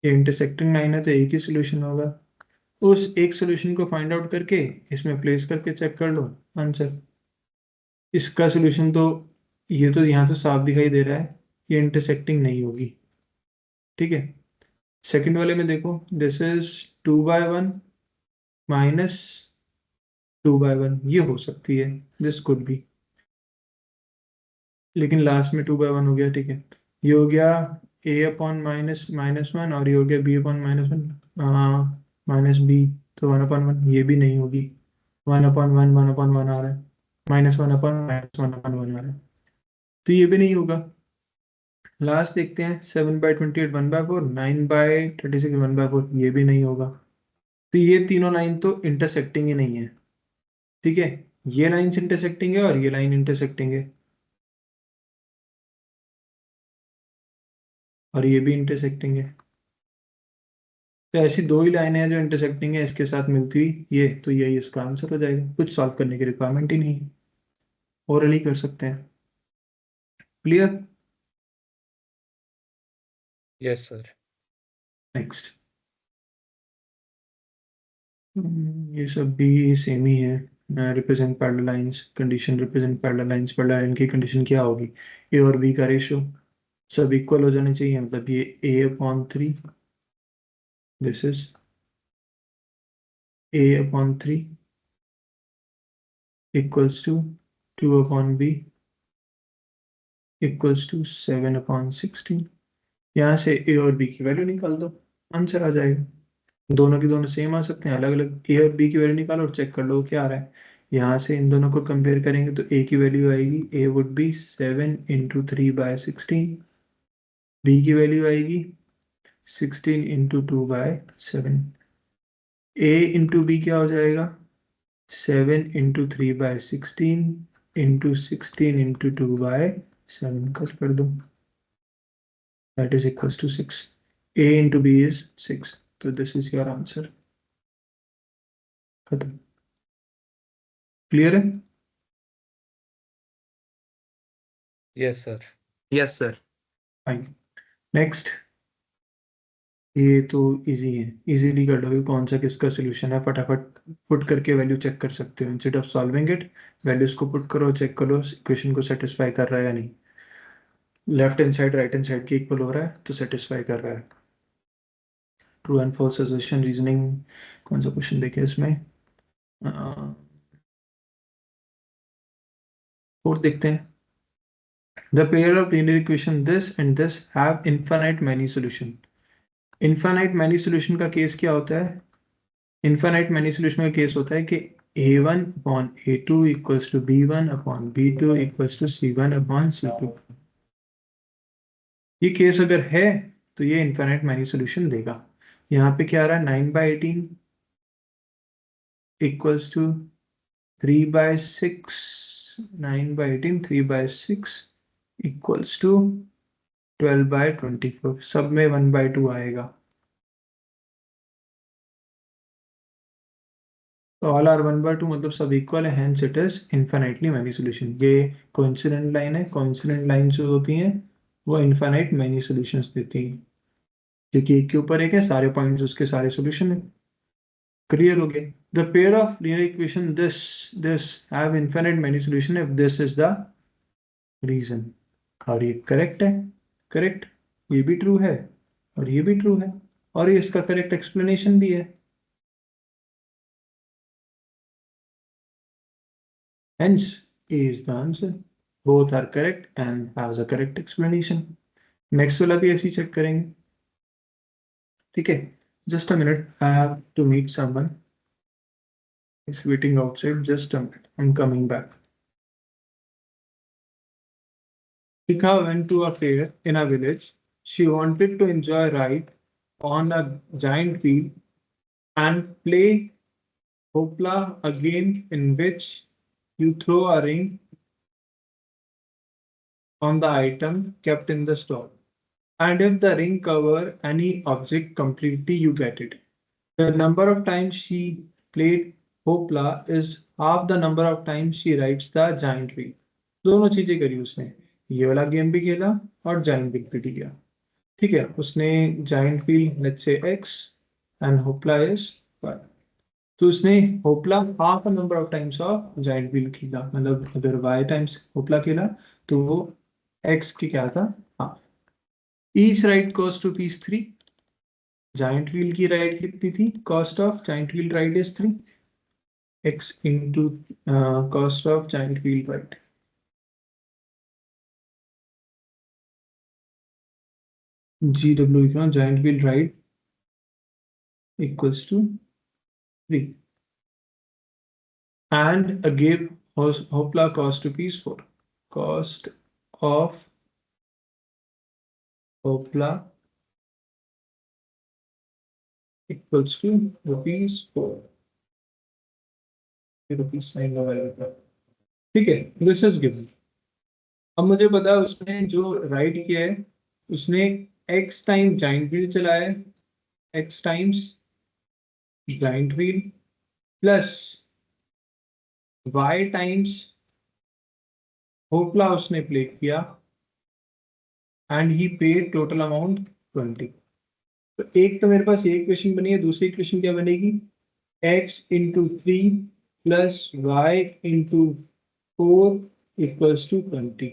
ये इंटरसेक्टिंग लाइन है तो एक ही सोल्यूशन होगा। उस एक सोल्यूशन को फाइंड आउट करके इसमें प्लेस करके चेक कर लो आंसर। इसका सोल्यूशन तो, ये तो यहाँ से साफ दिखाई दे रहा है, ये इंटरसेक्टिंग नहीं होगी, ठीक है। सेकंड वाले में देखो, दिस इज 2/1 माइनस 2/1, ये हो सकती है, दिस कुड बी, लेकिन लास्ट में 2/1 हो गया, ठीक है। ये हो गया a upon minus minus one, और ये हो गया b upon minus one minus b, तो 1/1 ये भी नहीं होगी, 1/1 1/1 आ रहा है, -1/-1/1 आ रहा है, तो ये भी नहीं होगा। लास्ट देखते हैं, 7/28 1/4, 9/36 1/4, ये भी नहीं होगा। तो ये तीनों लाइन तो इंटरसेक्टिंग ही नहीं है, ठीक है। ये लाइन इंटरसेक्टिंग है और ये लाइन इंटरसेक्टिंग है, और ये भी इंटरसेक्टिंग है। तो ऐसी दो ही लाइनें हैं जो इंटरसेक्टिंग है इसके साथ मिलती हुई, ये तो यही इसका आंसर हो जाएगा, कुछ सॉल्व करने की रिक्वायरमेंट ही नहीं है, ओरली कर सकते हैं। क्लियर? Yes sir. नेक्स्ट। ये सब भी सेम ही है। Represent parallel lines, condition represent parallel lines, parallel line की कंडीशन क्या होगी, ए और बी का रेशियो सब इक्वल हो जाने चाहिए, मतलब ये a/3, this is a/3 equals to 2/b equals to 7/16। यहाँ से ए और बी की वैल्यू निकाल दो, आंसर आ जाएगा। दोनों की दोनों सेम आ सकते हैं, अलग अलग ए और बी की वैल्यू निकालो और चेक कर लो क्या आ रहा है। यहाँ से इन दोनों को कंपेयर करेंगे तो ए की वैल्यू आएगी, ए वुड बी 7 × 3/16, बी की वैल्यू आएगी 16 × 2/7, ए इंटू बी क्या हो जाएगा, 7 × 3/16 इंटू 16 × 2/7 कर दो, that is equals to 6. A into B is 6. So this is your answer. खत्म। क्लियर है? Yes sir. Yes sir. Fine. Next. ये तो इजी है, इजीली कर लोगे कौन सा किसका सोल्यूशन है, फटाफट पुट करके वैल्यू चेक कर सकते हो, instead of solving it values को पुट करो, चेक करो इक्वेशन को सेटिस्फाई कर रहा है या नहीं। Left hand side right hand side के इक्वल हो रहा है तो सेटिस्फाई कर रहा है। True and false assertion reasoning, कौन सा क्वेश्चन देखे इसमें, फोर्थ देखते हैं। The pair of linear equation this and this have infinite many solution. Infinite many solution का केस क्या होता है? Infinite many solution का केस होता है कि a1/a2 equals to b1/b2 equals to c1/c2। ये केस अगर है तो ये infinite many solution देगा। यहाँ पे क्या आ रहा है, 9/18 equals to 3/6, 9/18 3/6 equals to 12/24, सब में 1/2 आएगा, तो ऑल आर 1/2, मतलब सब इक्वल है, hence it is infinitely many solution. ये कोइंसिडेंट लाइन है, कोइंसिडेंट लाइन जो होती हैं वो इनफाइनाइट मैनी सॉल्यूशंस देती हैं, क्योंकि एक के ऊपर एक है, सारे पॉइंट्स उसके सारे सॉल्यूशन है। क्लियर हो गया? The pair of linear equation this this have infinite many solution if this is the reason, और ये करेक्ट है, करेक्ट, ये भी ट्रू है और ये भी ट्रू है, और ये इसका करेक्ट एक्सप्लेनेशन भी है। Hence, A is the answer. Both are correct and has a correct explanation. Next वाला भी ऐसे ही चेक करेंगे, ठीक है। Just a minute, I have to meet someone. He's waiting outside. Just a minute, I'm coming back. Shikha went to a fair in a village. She wanted to enjoy a ride on a giant wheel and play hopla, a game in which you throw a ring on the item kept in the store. And if the ring cover any object completely, you get it. The number of times she played Hopla is half the number of times she rides the giant wheel. दोनों चीजें करी उसने, ये वाला game भी खेला और giant wheel भी किया, ठीक है। उसने giant wheel let's say x and hoopla is y, तो उसने hoopla half a number of times of giant wheel खेला, मतलब अगर y टाइम्स होपला खेला तो वो x की क्या था, half. Each ride cost ₹3, giant wheel की राइड कितनी थी? Cost of giant wheel ride is 3 x into cost of giant wheel ride. GW इतना giant wheel ride equals to 3 and give Hopla cost rupees 4. Cost of Hopla equals to rupees 4. Rupees sign लगाएगा, ठीक है, this is given. अब मुझे पता है उसने जो राइट किया है, उसने x टाइम जाइंट व्हील चलाया है, x times giant wheel plus y times hoopla उसने प्ले किया and he paid total amount 20। तो एक तो मेरे पास ये इक्वेशन बनी है, दूसरी इक्वेशन क्या बनेगी? x into 3 plus y into 4 equals to 20।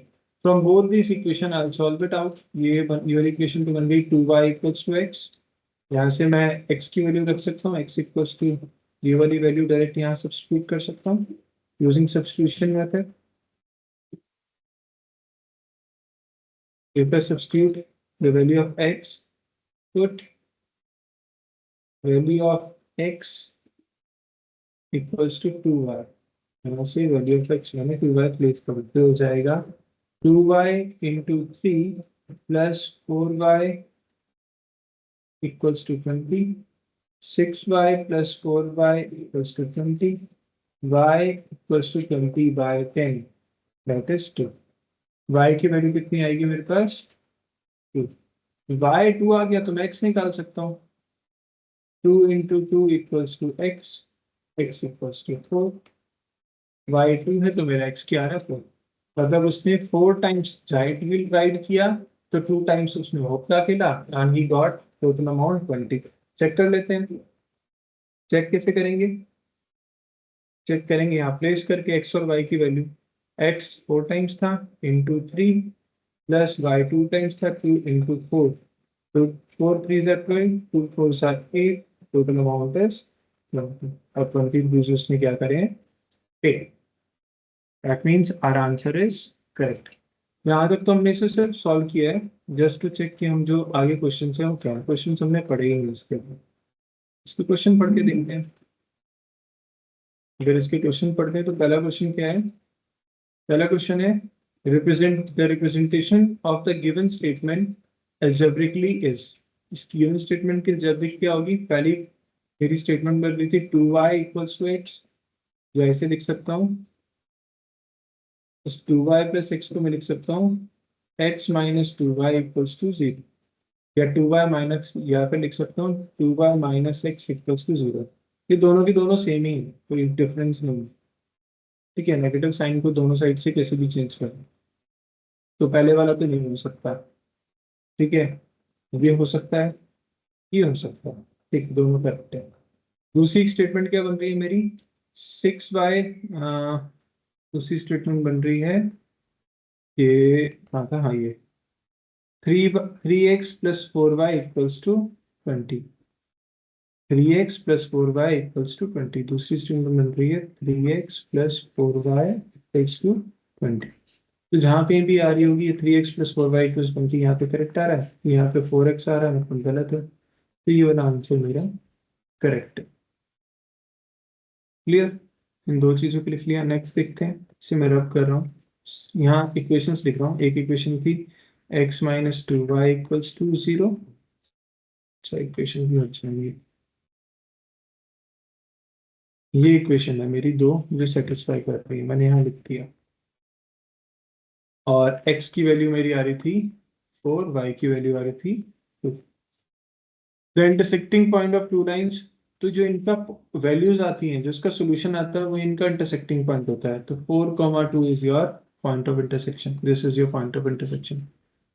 From both this equation I solve it out. ये इक्वेशन तो बन गई 2y इक्वल्स टू x। यहाँ से मैं x की वैल्यू रख सकता हूँ, x इक्वल्स टू ये वाली वैल्यू डायरेक्ट यहाँ सब्स्टिट्यूट कर सकता हूँ using substitution method. If I substitute the value of x, put value of x equals to 2y। यहाँ से वैल्यू ऑफ x मैंने 2y प्लेस कर दिया, हो जाएगा 2y into 3 plus 4y equals to 20, 6y plus 4y equals to 20, y equals to 20 by 10 that is 2। y की value कितनी आएगी मेरे पास? 2। y 2 आ गया तो मैं x निकाल सकता हूँ। 2 into 2 equals to x, x equals to 4, y 2 है तो मेरा x क्या आ रहा है 4। मतलब उसने 4 टाइम्स जाइंट व्हील राइड किया तो 2 टाइम्स उसने होपला खेला and he got total amount 20। चेक कर लेते हैं। चेक कैसे करेंगे? चेक करेंगे यहाँ प्लेस करके x और y की वैल्यू। x 4 टाइम्स था इंटू 3 प्लस y 2 टाइम्स था 2 इंटू 4, तो 4 3 are 12, 2 4 are 8, total amount is 20। अब 20 रुपीज उसने क्या करें? Pay. That means our answer is correct. यहाँ तक तो हमने इसे सिर्फ सॉल्व किया है जस्ट टू चेक कि हम जो आगे क्वेश्चन है वो क्या क्वेश्चन हमने पढ़े ही नहीं इसके बाद। इसके क्वेश्चन पढ़ के देखते हैं। अगर इसके क्वेश्चन पढ़ते हैं तो पहला क्वेश्चन क्या है? पहला क्वेश्चन है represent the representation of the given statement algebraically is. इस गिवन स्टेटमेंट की एल्जेब्रिक क्या होगी? पहली मेरी स्टेटमेंट बन रही थी 2y इक्वल्स टू x, या ऐसे लिख सकता हूँ इस 2y प्लस x को मैं लिख सकता हूँ x minus 2y equals to 0, या 2y माइनस यहाँ पे लिख सकता हूँ 2y minus x equals to 0। ये दोनों की दोनों सेम ही है, कोई डिफरेंस नहीं है, ठीक है। नेगेटिव साइन को दोनों साइड से कैसे भी चेंज करें, तो पहले वाला तो नहीं हो सकता, ठीक है। ये हो सकता है, ये हो सकता है, ठीक, दोनों करेक्ट है। दूसरी स्टेटमेंट क्या बन रही है मेरी? 6y, दूसरी स्टेटमेंट बन रही है ये कहाँ था, हाँ ये 3x plus 4y equals to 20। 3x plus 4y equals to 20 दूसरी स्टेटमेंट बन रही है 3x plus 4y equals to 20। तो जहाँ पे भी आ रही होगी 3x प्लस 4y इक्वल्स 20, यहाँ पे करेक्ट आ रहा है, यहाँ पे 4x आ रहा है, मतलब गलत है। तो ये वाला आंसर मेरा करेक्ट है। क्लियर? इन दो चीजों के लिख लिया। नेक्स्ट देखते हैं, इसे मैं रब कर रहा हूँ। यहाँ इक्वेशंस लिख रहा हूँ। एक इक्वेशन थी x minus 2y equals to 0। अच्छा, इक्वेशन भी अच्छा है ये इक्वेशन है मेरी दो जो सेटिस्फाई कर रही है, मैंने यहाँ लिख दिया। और x की वैल्यू मेरी आ रही थी 4, y की वैल्यू आ रही थी 2। The intersecting point of two lines, तो जो इनका वैल्यूज आती हैं, जो इसका सोल्यूशन आता है वो इनका इंटरसेक्टिंग पॉइंट होता है। तो 4, 2 is your point of intersection, this is your point of intersection.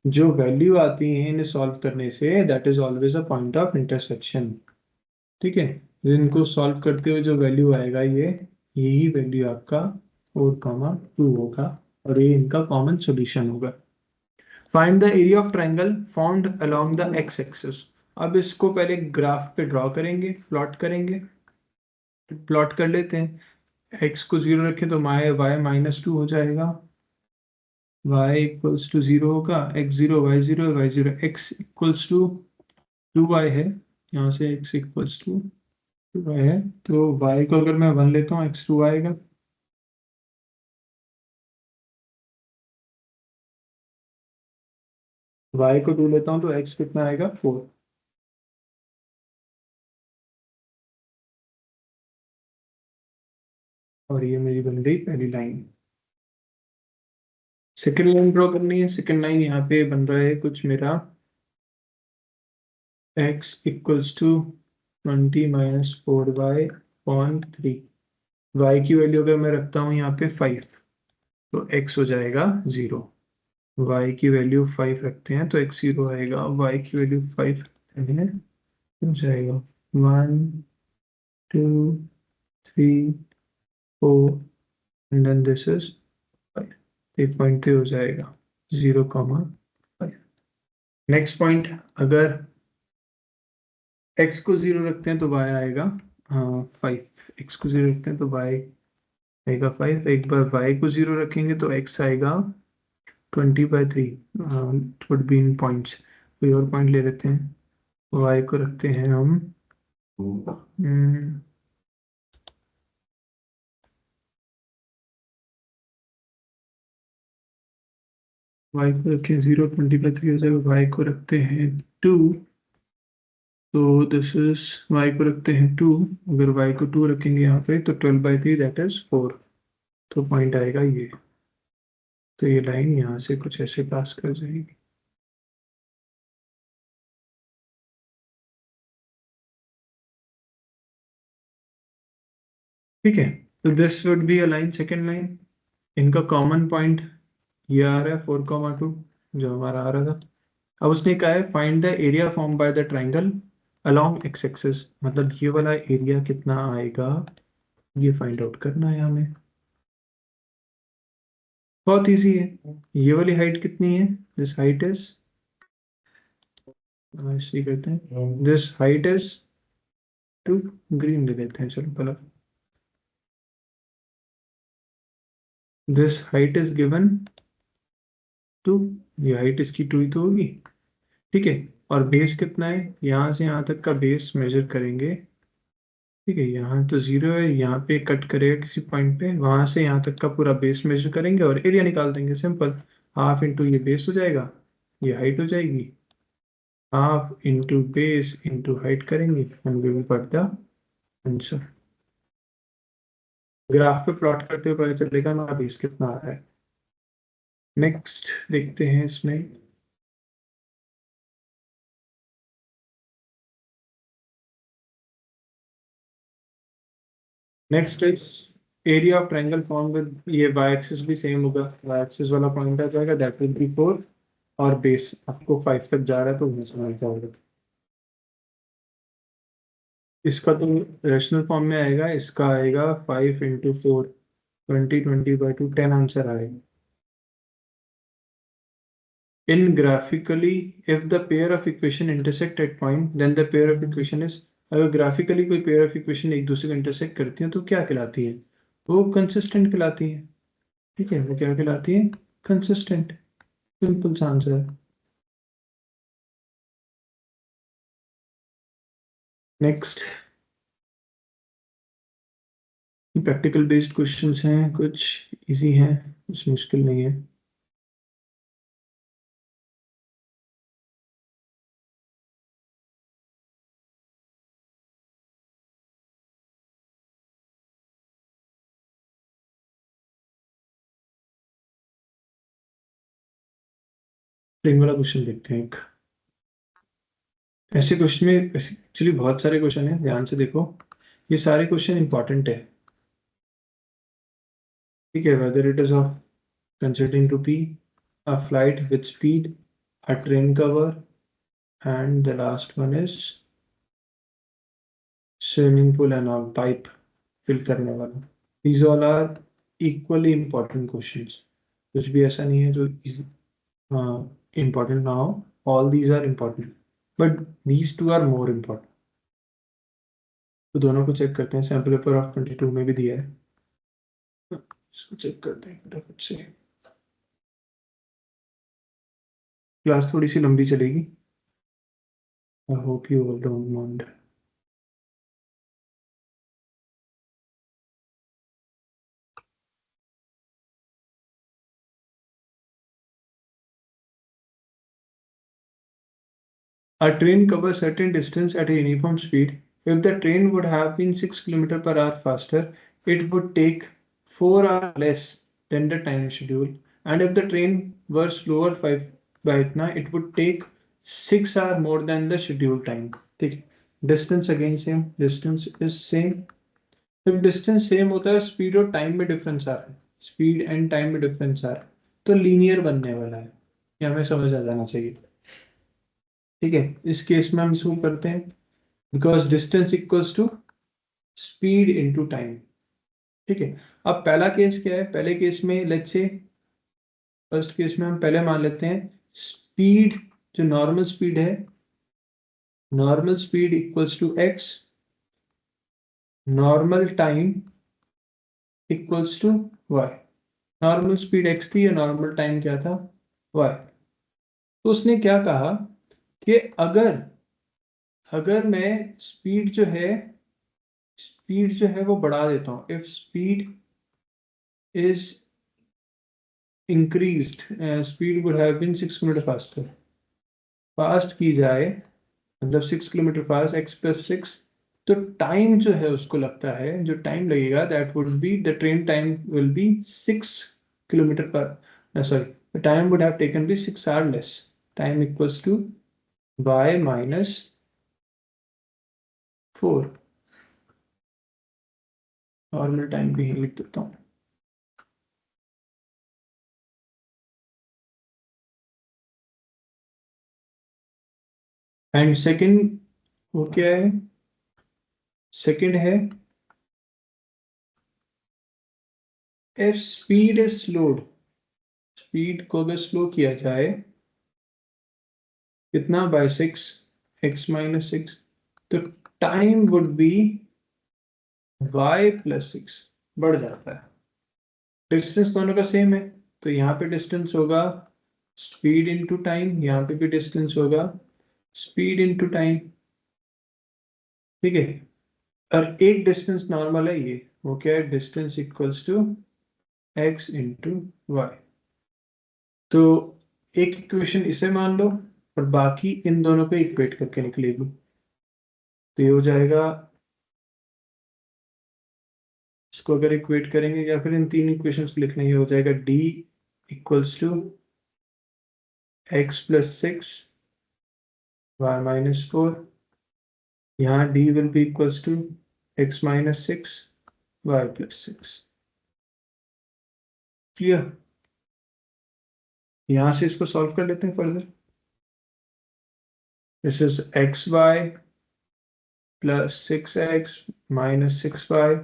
जो वैल्यू आती है इन्हें सॉल्व करने say that is always a point of intersection, ठीक है। इनको सॉल्व करते हुए जो वैल्यू आएगा ये यही वैल्यू आपका 4, 2 होगा और ये इनका कॉमन सॉल्यूशन होगा। Find the area of triangle found along the x axis. अब इसको पहले ग्राफ पे ड्रॉ करेंगे, प्लॉट करेंगे। प्लॉट कर लेते हैं। x को 0 रखें तो y -2 हो जाएगा, y इक्वल्स टू 0 होगा, x0 y0 y0, x equals to 2y है, यहाँ से x इक्वल्स टू 2y है, तो y को अगर मैं 1 लेता हूँ x 2 आएगा। y को 2 लेता हूँ तो x कितना आएगा 4। और ये मेरी बन गई पहली लाइन। सेकेंड लाइन ड्रॉ करनी है। सेकेंड लाइन यहाँ पे बन रहा है कुछ मेरा x equals to 20 - 4y/3। y की वैल्यू अगर मैं रखता हूँ यहाँ पे 5 तो x हो जाएगा 0। y की वैल्यू 5 रखते हैं तो x 0 आएगा। y की वैल्यू 5 रखते हैं हो जाएगा 1 2 3 4 एंड देन दिस इज 5। 3.3 हो जाएगा 0,5। नेक्स्ट पॉइंट, अगर x को 0 रखते हैं तो y आएगा 5। x को 0 रखते हैं तो y आएगा 5। एक बार y को 0 रखेंगे तो x आएगा 20/3। Would be in points. कोई और पॉइंट ले लेते हैं। y को रखते हैं हम y को रखें 0, 20/3 हो जाएगा। y को रखते हैं 2, तो दिस इज y को रखते हैं 2। अगर y को 2 रखेंगे यहाँ पे तो 12/3 दैट इज 4। तो पॉइंट आएगा ये। तो ये लाइन यहाँ से कुछ ऐसे पास कर जाएगी। ठीक है, तो this would be a line, second line. इनका कॉमन पॉइंट ये आ रहा है 4,2 जो हमारा आ रहा था। अब उसने कहा है find the area form by the triangle along x axis, मतलब ये वाला एरिया कितना आएगा ये फाइंड आउट करना है हमें। बहुत इजी है। ये वाली हाइट कितनी है, दिस हाइट इज, ऐसे करते हैं, दिस हाइट इज 2। ग्रीन ले लेते हैं चलो पहले। This height is given 2। ये हाइट इसकी 2 ही तो होगी। ठीक है, और बेस कितना है, यहाँ से यहाँ तक का बेस मेजर करेंगे। ठीक है, यहाँ तो 0 है, यहाँ पे कट करेगा किसी पॉइंट पे, वहां से यहाँ तक का पूरा बेस मेजर करेंगे और एरिया निकाल देंगे। सिंपल, हाफ इंटू ये बेस हो जाएगा, ये हाइट हो जाएगी, half into base into height करेंगे and we will get the answer. Graph पे प्लॉट करते हुए पता चलेगा हमारा बेस कितना आ रहा है। नेक्स्ट देखते हैं इसमें। Next is area of triangle form with, ये वाई एक्सिस भी सेम होगा, वाई एक्सिस वाला पॉइंट आ जाएगा दैट विल बी 4 और बेस आपको 5 तक जा रहा है तो वहीं से मिल जाएगा। इसका तो रेशनल फॉर्म में आएगा, इसका आएगा 5 इंटू 4 20 20/2 10 आंसर आएगा। In graphically if the pair of equation intersect at point then the pair of equation is, अगर ग्राफिकली कोई पेयर ऑफ इक्वेशन एक दूसरे को इंटरसेक्ट करती हैं तो क्या कहलाती है, वो कंसिस्टेंट कहलाती है। ठीक है, वो क्या कहलाती है, कंसिस्टेंट। सिंपल सा आंसर है। नेक्स्ट, प्रैक्टिकल बेस्ड क्वेश्चंस हैं, कुछ इजी हैं, कुछ मुश्किल नहीं है। स्प्रिंग वाला क्वेश्चन देखते हैं एक। ऐसे क्वेश्चन में एक्चुअली बहुत सारे क्वेश्चन हैं, ध्यान से देखो, ये सारे क्वेश्चन इंपॉर्टेंट है। ठीक है, whether it is of considering to be a flight with speed, a train cover, and the last one is swimming pool and all pipe fill करने वाला। These all are equally important questions। कुछ भी ऐसा नहीं है जो important ना हो, all these are important। But these two are more important. तो दोनों को चेक करते हैं, सैम्पल पेपर ऑफ 22 में भी दिया है, इसको चेक करते हैं फटाफट से। क्लास थोड़ी सी लंबी चलेगी, I hope you all don't mind. A train covers certain distance at a uniform speed. If the train would have been 6 km per hour faster, it would take 4 hours less than the time schedule. And if the train were slower 5 by itna, it would take 6 hours more than the scheduled time. ठीक, distance again same, distance is same. जब distance same होता है, speed और time में difference आ रहा है, speed and time में difference आ रहा है, तो linear बनने वाला है, ये हमें समझ आ जाना चाहिए। ठीक है, इस केस में हम इसको करते हैं, because distance equals to speed into time. ठीक है, अब पहला केस क्या है, पहले केस में लेट्स से, फर्स्ट केस में हम पहले मान लेते हैं स्पीड, जो नॉर्मल स्पीड है, normal speed equals to x, normal time equals to y. Normal speed x थी या नॉर्मल टाइम क्या था, वाई। तो उसने क्या कहा कि अगर अगर मैं स्पीड जो है वो बढ़ा देता हूँ, if speed is increased, speed would have been 6 kilometre faster, fast की जाए, मतलब 6 किलोमीटर फास्ट, x प्लस 6, तो टाइम जो है उसको लगता है, जो टाइम लगेगा that would be, the train time will be 6 kilometre पर, sorry, the time would have taken be 6 hour less. Time equals to y minus 4, normal time भी लिख देता हूँ। एंड सेकंड वो क्या है, सेकंड है if speed is slowed, speed को अगर स्लो किया जाए कितना, बाय 6, x माइनस 6, तो time would be y plus 6, बढ़ जाता है। डिस्टेंस दोनों का सेम है, तो यहाँ पे डिस्टेंस होगा स्पीड इनटू टाइम, यहाँ पे भी डिस्टेंस होगा स्पीड इनटू टाइम। ठीक है, और एक डिस्टेंस नॉर्मल है, ये वो क्या है, distance equals to x into y. तो एक इक्वेशन इसे मान लो और बाकी इन दोनों को इक्वेट करके निकलेगी, तो ये हो जाएगा, इसको अगर इक्वेट करेंगे या फिर इन तीन इक्वेशंस को लिखना, ही हो जाएगा d equals to x plus 6 y minus 4, यहाँ d will be equals to x minus 6 y plus 6। Clear, यहाँ से इसको सॉल्व कर लेते हैं further. This is x y plus 6x minus 6y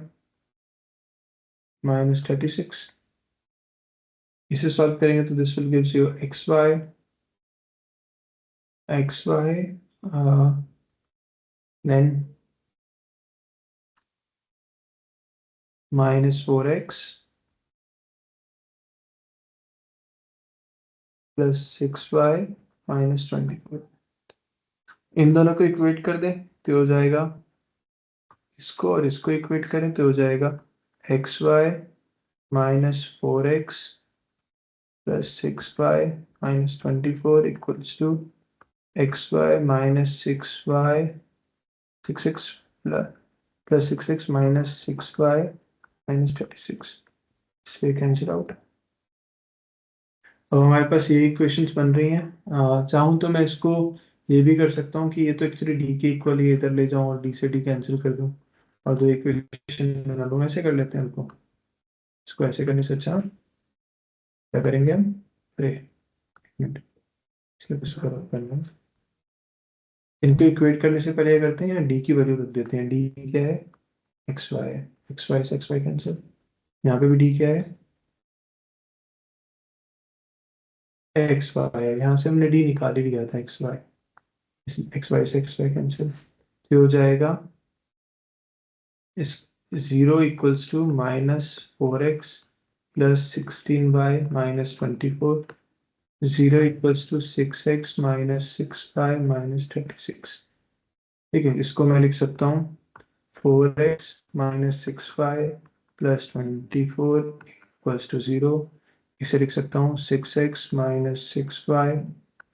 minus 36। इसे सॉल्व करेंगे तो this will gives you x y then minus 4x plus 6y minus 24। इन दोनों को इक्वेट कर दें तो हो जाएगा, इसको और इसको इक्वेट करें तो हो जाएगा x y minus 4x plus 6y minus 24 equals to x y minus 6y 6x plus 6x minus 6y minus 36, इससे कैंसिल आउट। अब हमारे पास ये इक्वेशंस बन रही हैं। चाहूँ तो मैं इसको ये भी कर सकता हूँ कि ये तो एक्चुअली डी के इक्वल ही इधर ले जाऊँ और डी से डी कैंसिल कर दूँ और दो इक्वेशन बना लूँ, ऐसे कर लेते हैं उनको। इसको ऐसे करने से अच्छा क्या करेंगे हम, अरे एक मिनट, इसलिए कुछ करना, इनको इक्वेट करने से पहले क्या करते हैं, यहाँ डी की वैल्यू रख देते हैं। डी क्या है, एक्स वाई है, एक्स वाई से एक्स वाई कैंसिल, यहाँ पे भी डी क्या है, एक्स वाई है, यहाँ से हमने डी निकाल ही लिया था, एक्स वाई, एक्स वाई से एक्स वाई कैंसिल, ये हो जाएगा इस 0 equals to -4x plus 16y minus 24, 0 equals to 6x minus 6y minus 36। ठीक है, इसको मैं लिख सकता हूँ 4x minus 6y plus 24 equals to 0। इसे लिख सकता हूँ 6x minus 6y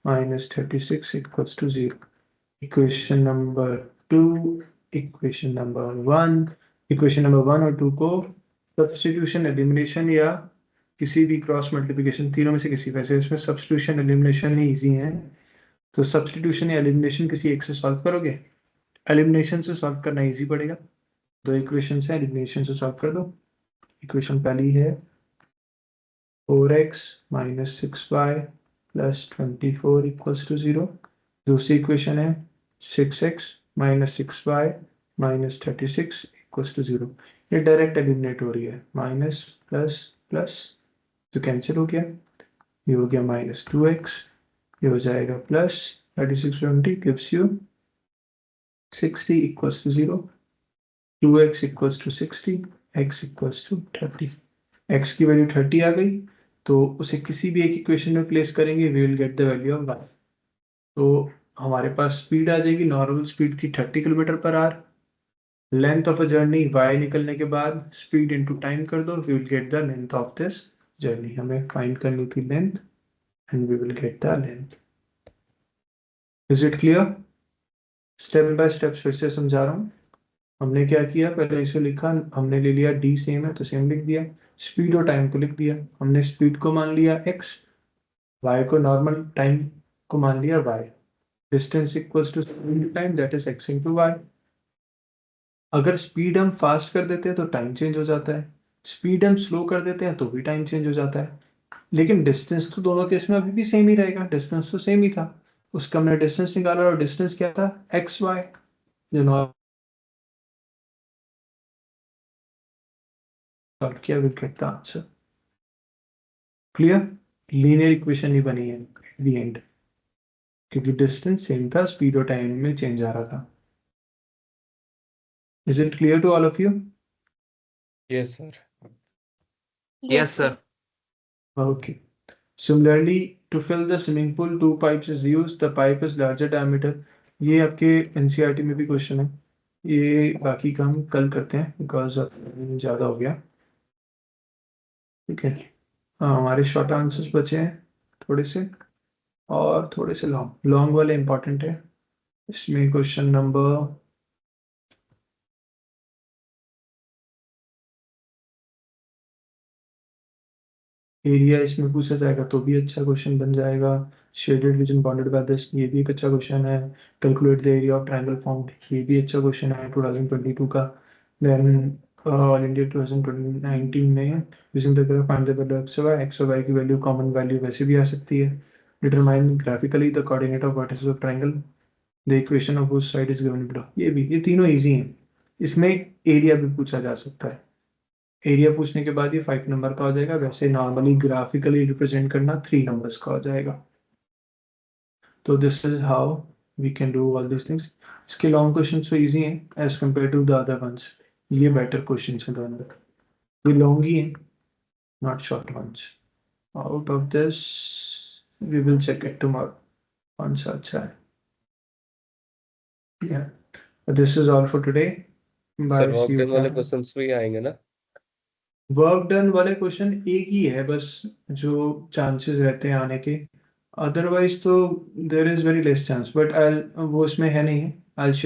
minus 36 equals to 0। Equation number 2, equation number 1, equation number 1 और 2 को सब्स्टिट्यूशन एलिमिनेशन या किसी भी क्रॉस मल्टीप्लिकेशन, तीनों में से किसी, वैसे इसमें सब्स्टिट्यूशन एलिमिनेशन ही इजी है, तो सब्स्टिट्यूशन या एलिमिनेशन किसी एक से सॉल्व करोगे। एलिमिनेशन से सॉल्व करना इजी पड़ेगा, दो इक्वेशन है, एलिमिनेशन से सॉल्व कर दो। इक्वेशन पहली है 4x minus 6y plus 24 equals to 0। दूसरी इक्वेशन है 6x minus 6y minus 36 equals to 0। ये डायरेक्ट एलिमिनेट हो रही है, माइनस प्लस प्लस तो कैंसिल हो गया, ये हो गया माइनस 2x, ये हो जाएगा plus 36 20 gives you 60 equals to 0। 2x equals to 60, x equals to 30। x की वैल्यू 30 आ गई, तो उसे किसी भी एक इक्वेशन में प्लेस करेंगे, we will get the value of y। तो हमारे पास स्पीड आ जाएगी, नॉर्मल स्पीड थी 30 kilometre per hour, length of a journey y निकलने के बाद स्पीड इनटू टाइम कर दो, we will get the length of this journey. हमें फाइंड करनी थी length and we will get the length. Is it clear? Step by step फिर से समझा रहा हूँ। हमने क्या किया, पहले इसे लिखा, हमने ले लिया d सेम है तो सेम लिख दिया, स्पीड और टाइम को लिख दिया। हमने स्पीड को मान लिया x, y को नॉर्मल टाइम को मान लिया y। Distance equals to speed time, that is x into y. अगर स्पीड हम फास्ट कर देते हैं तो टाइम चेंज हो जाता है, स्पीड हम स्लो कर देते हैं तो भी टाइम चेंज हो जाता है, लेकिन डिस्टेंस तो दोनों केस में अभी भी सेम ही रहेगा, डिस्टेंस तो सेम ही था। उसका हमने डिस्टेंस निकाला और डिस्टेंस क्या था, एक्स वाई, जो सॉल्व किया, will get the answer. Clear? Linear equation ही बनी है एट द एंड, क्योंकि डिस्टेंस सेम था, स्पीड और टाइम में चेंज आ रहा था। Is it clear to all of you? Yes, sir. Yes, sir. Okay. Similarly, to fill the swimming pool, 2 pipes is used. The pipe is larger diameter. ये आपके NCERT में भी क्वेश्चन है, ये बाकी का हम कल करते हैं बिकॉज ज़्यादा हो गया। ठीक है, हमारे शॉर्ट आंसर्स बचे हैं थोड़े से, और थोड़े से लॉन्ग, लॉन्ग वाले इंपॉर्टेंट है। इसमें क्वेश्चन नंबर एरिया इसमें पूछा जाएगा तो भी अच्छा क्वेश्चन बन जाएगा। Shaded region bounded by this, ये भी एक अच्छा क्वेश्चन है। Calculate the area of triangle formed, ये भी अच्छा क्वेश्चन है 2022 का। देन ऑल इंडिया 2019 में using the graph find the value x और वाई की वैल्यू, कॉमन वैल्यू वैसे भी आ सकती है। Determine graphically the coordinate of vertices of triangle, the equation of which side is given below. ये भी, ये तीनों इजी हैं। इसमें एरिया भी पूछा जा सकता है, एरिया पूछने के बाद ये 5 नंबर का हो जाएगा, वैसे नॉर्मली ग्राफिकली रिप्रेजेंट करना 3 नंबर्स का हो जाएगा। तो this is how we can do all this things. इसके लॉन्ग क्वेश्चन तो इजी हैं as compare to the other ones, ये बेटर क्वेश्चन हैं दोनों, ये लॉन्ग ही हैं, not short ones. Out of this we will check it tomorrow कौन सा अच्छा है। yeah, this is all for today. Sir, Bye, work see you done वाले again. क्वेश्चंस भी आएंगे ना? वर्क डन वाले क्वेश्चन एक ही है बस जो चांसेस रहते हैं आने के, अदरवाइज तो there is very less chance, but I वो इसमें है नहीं, आई शेयर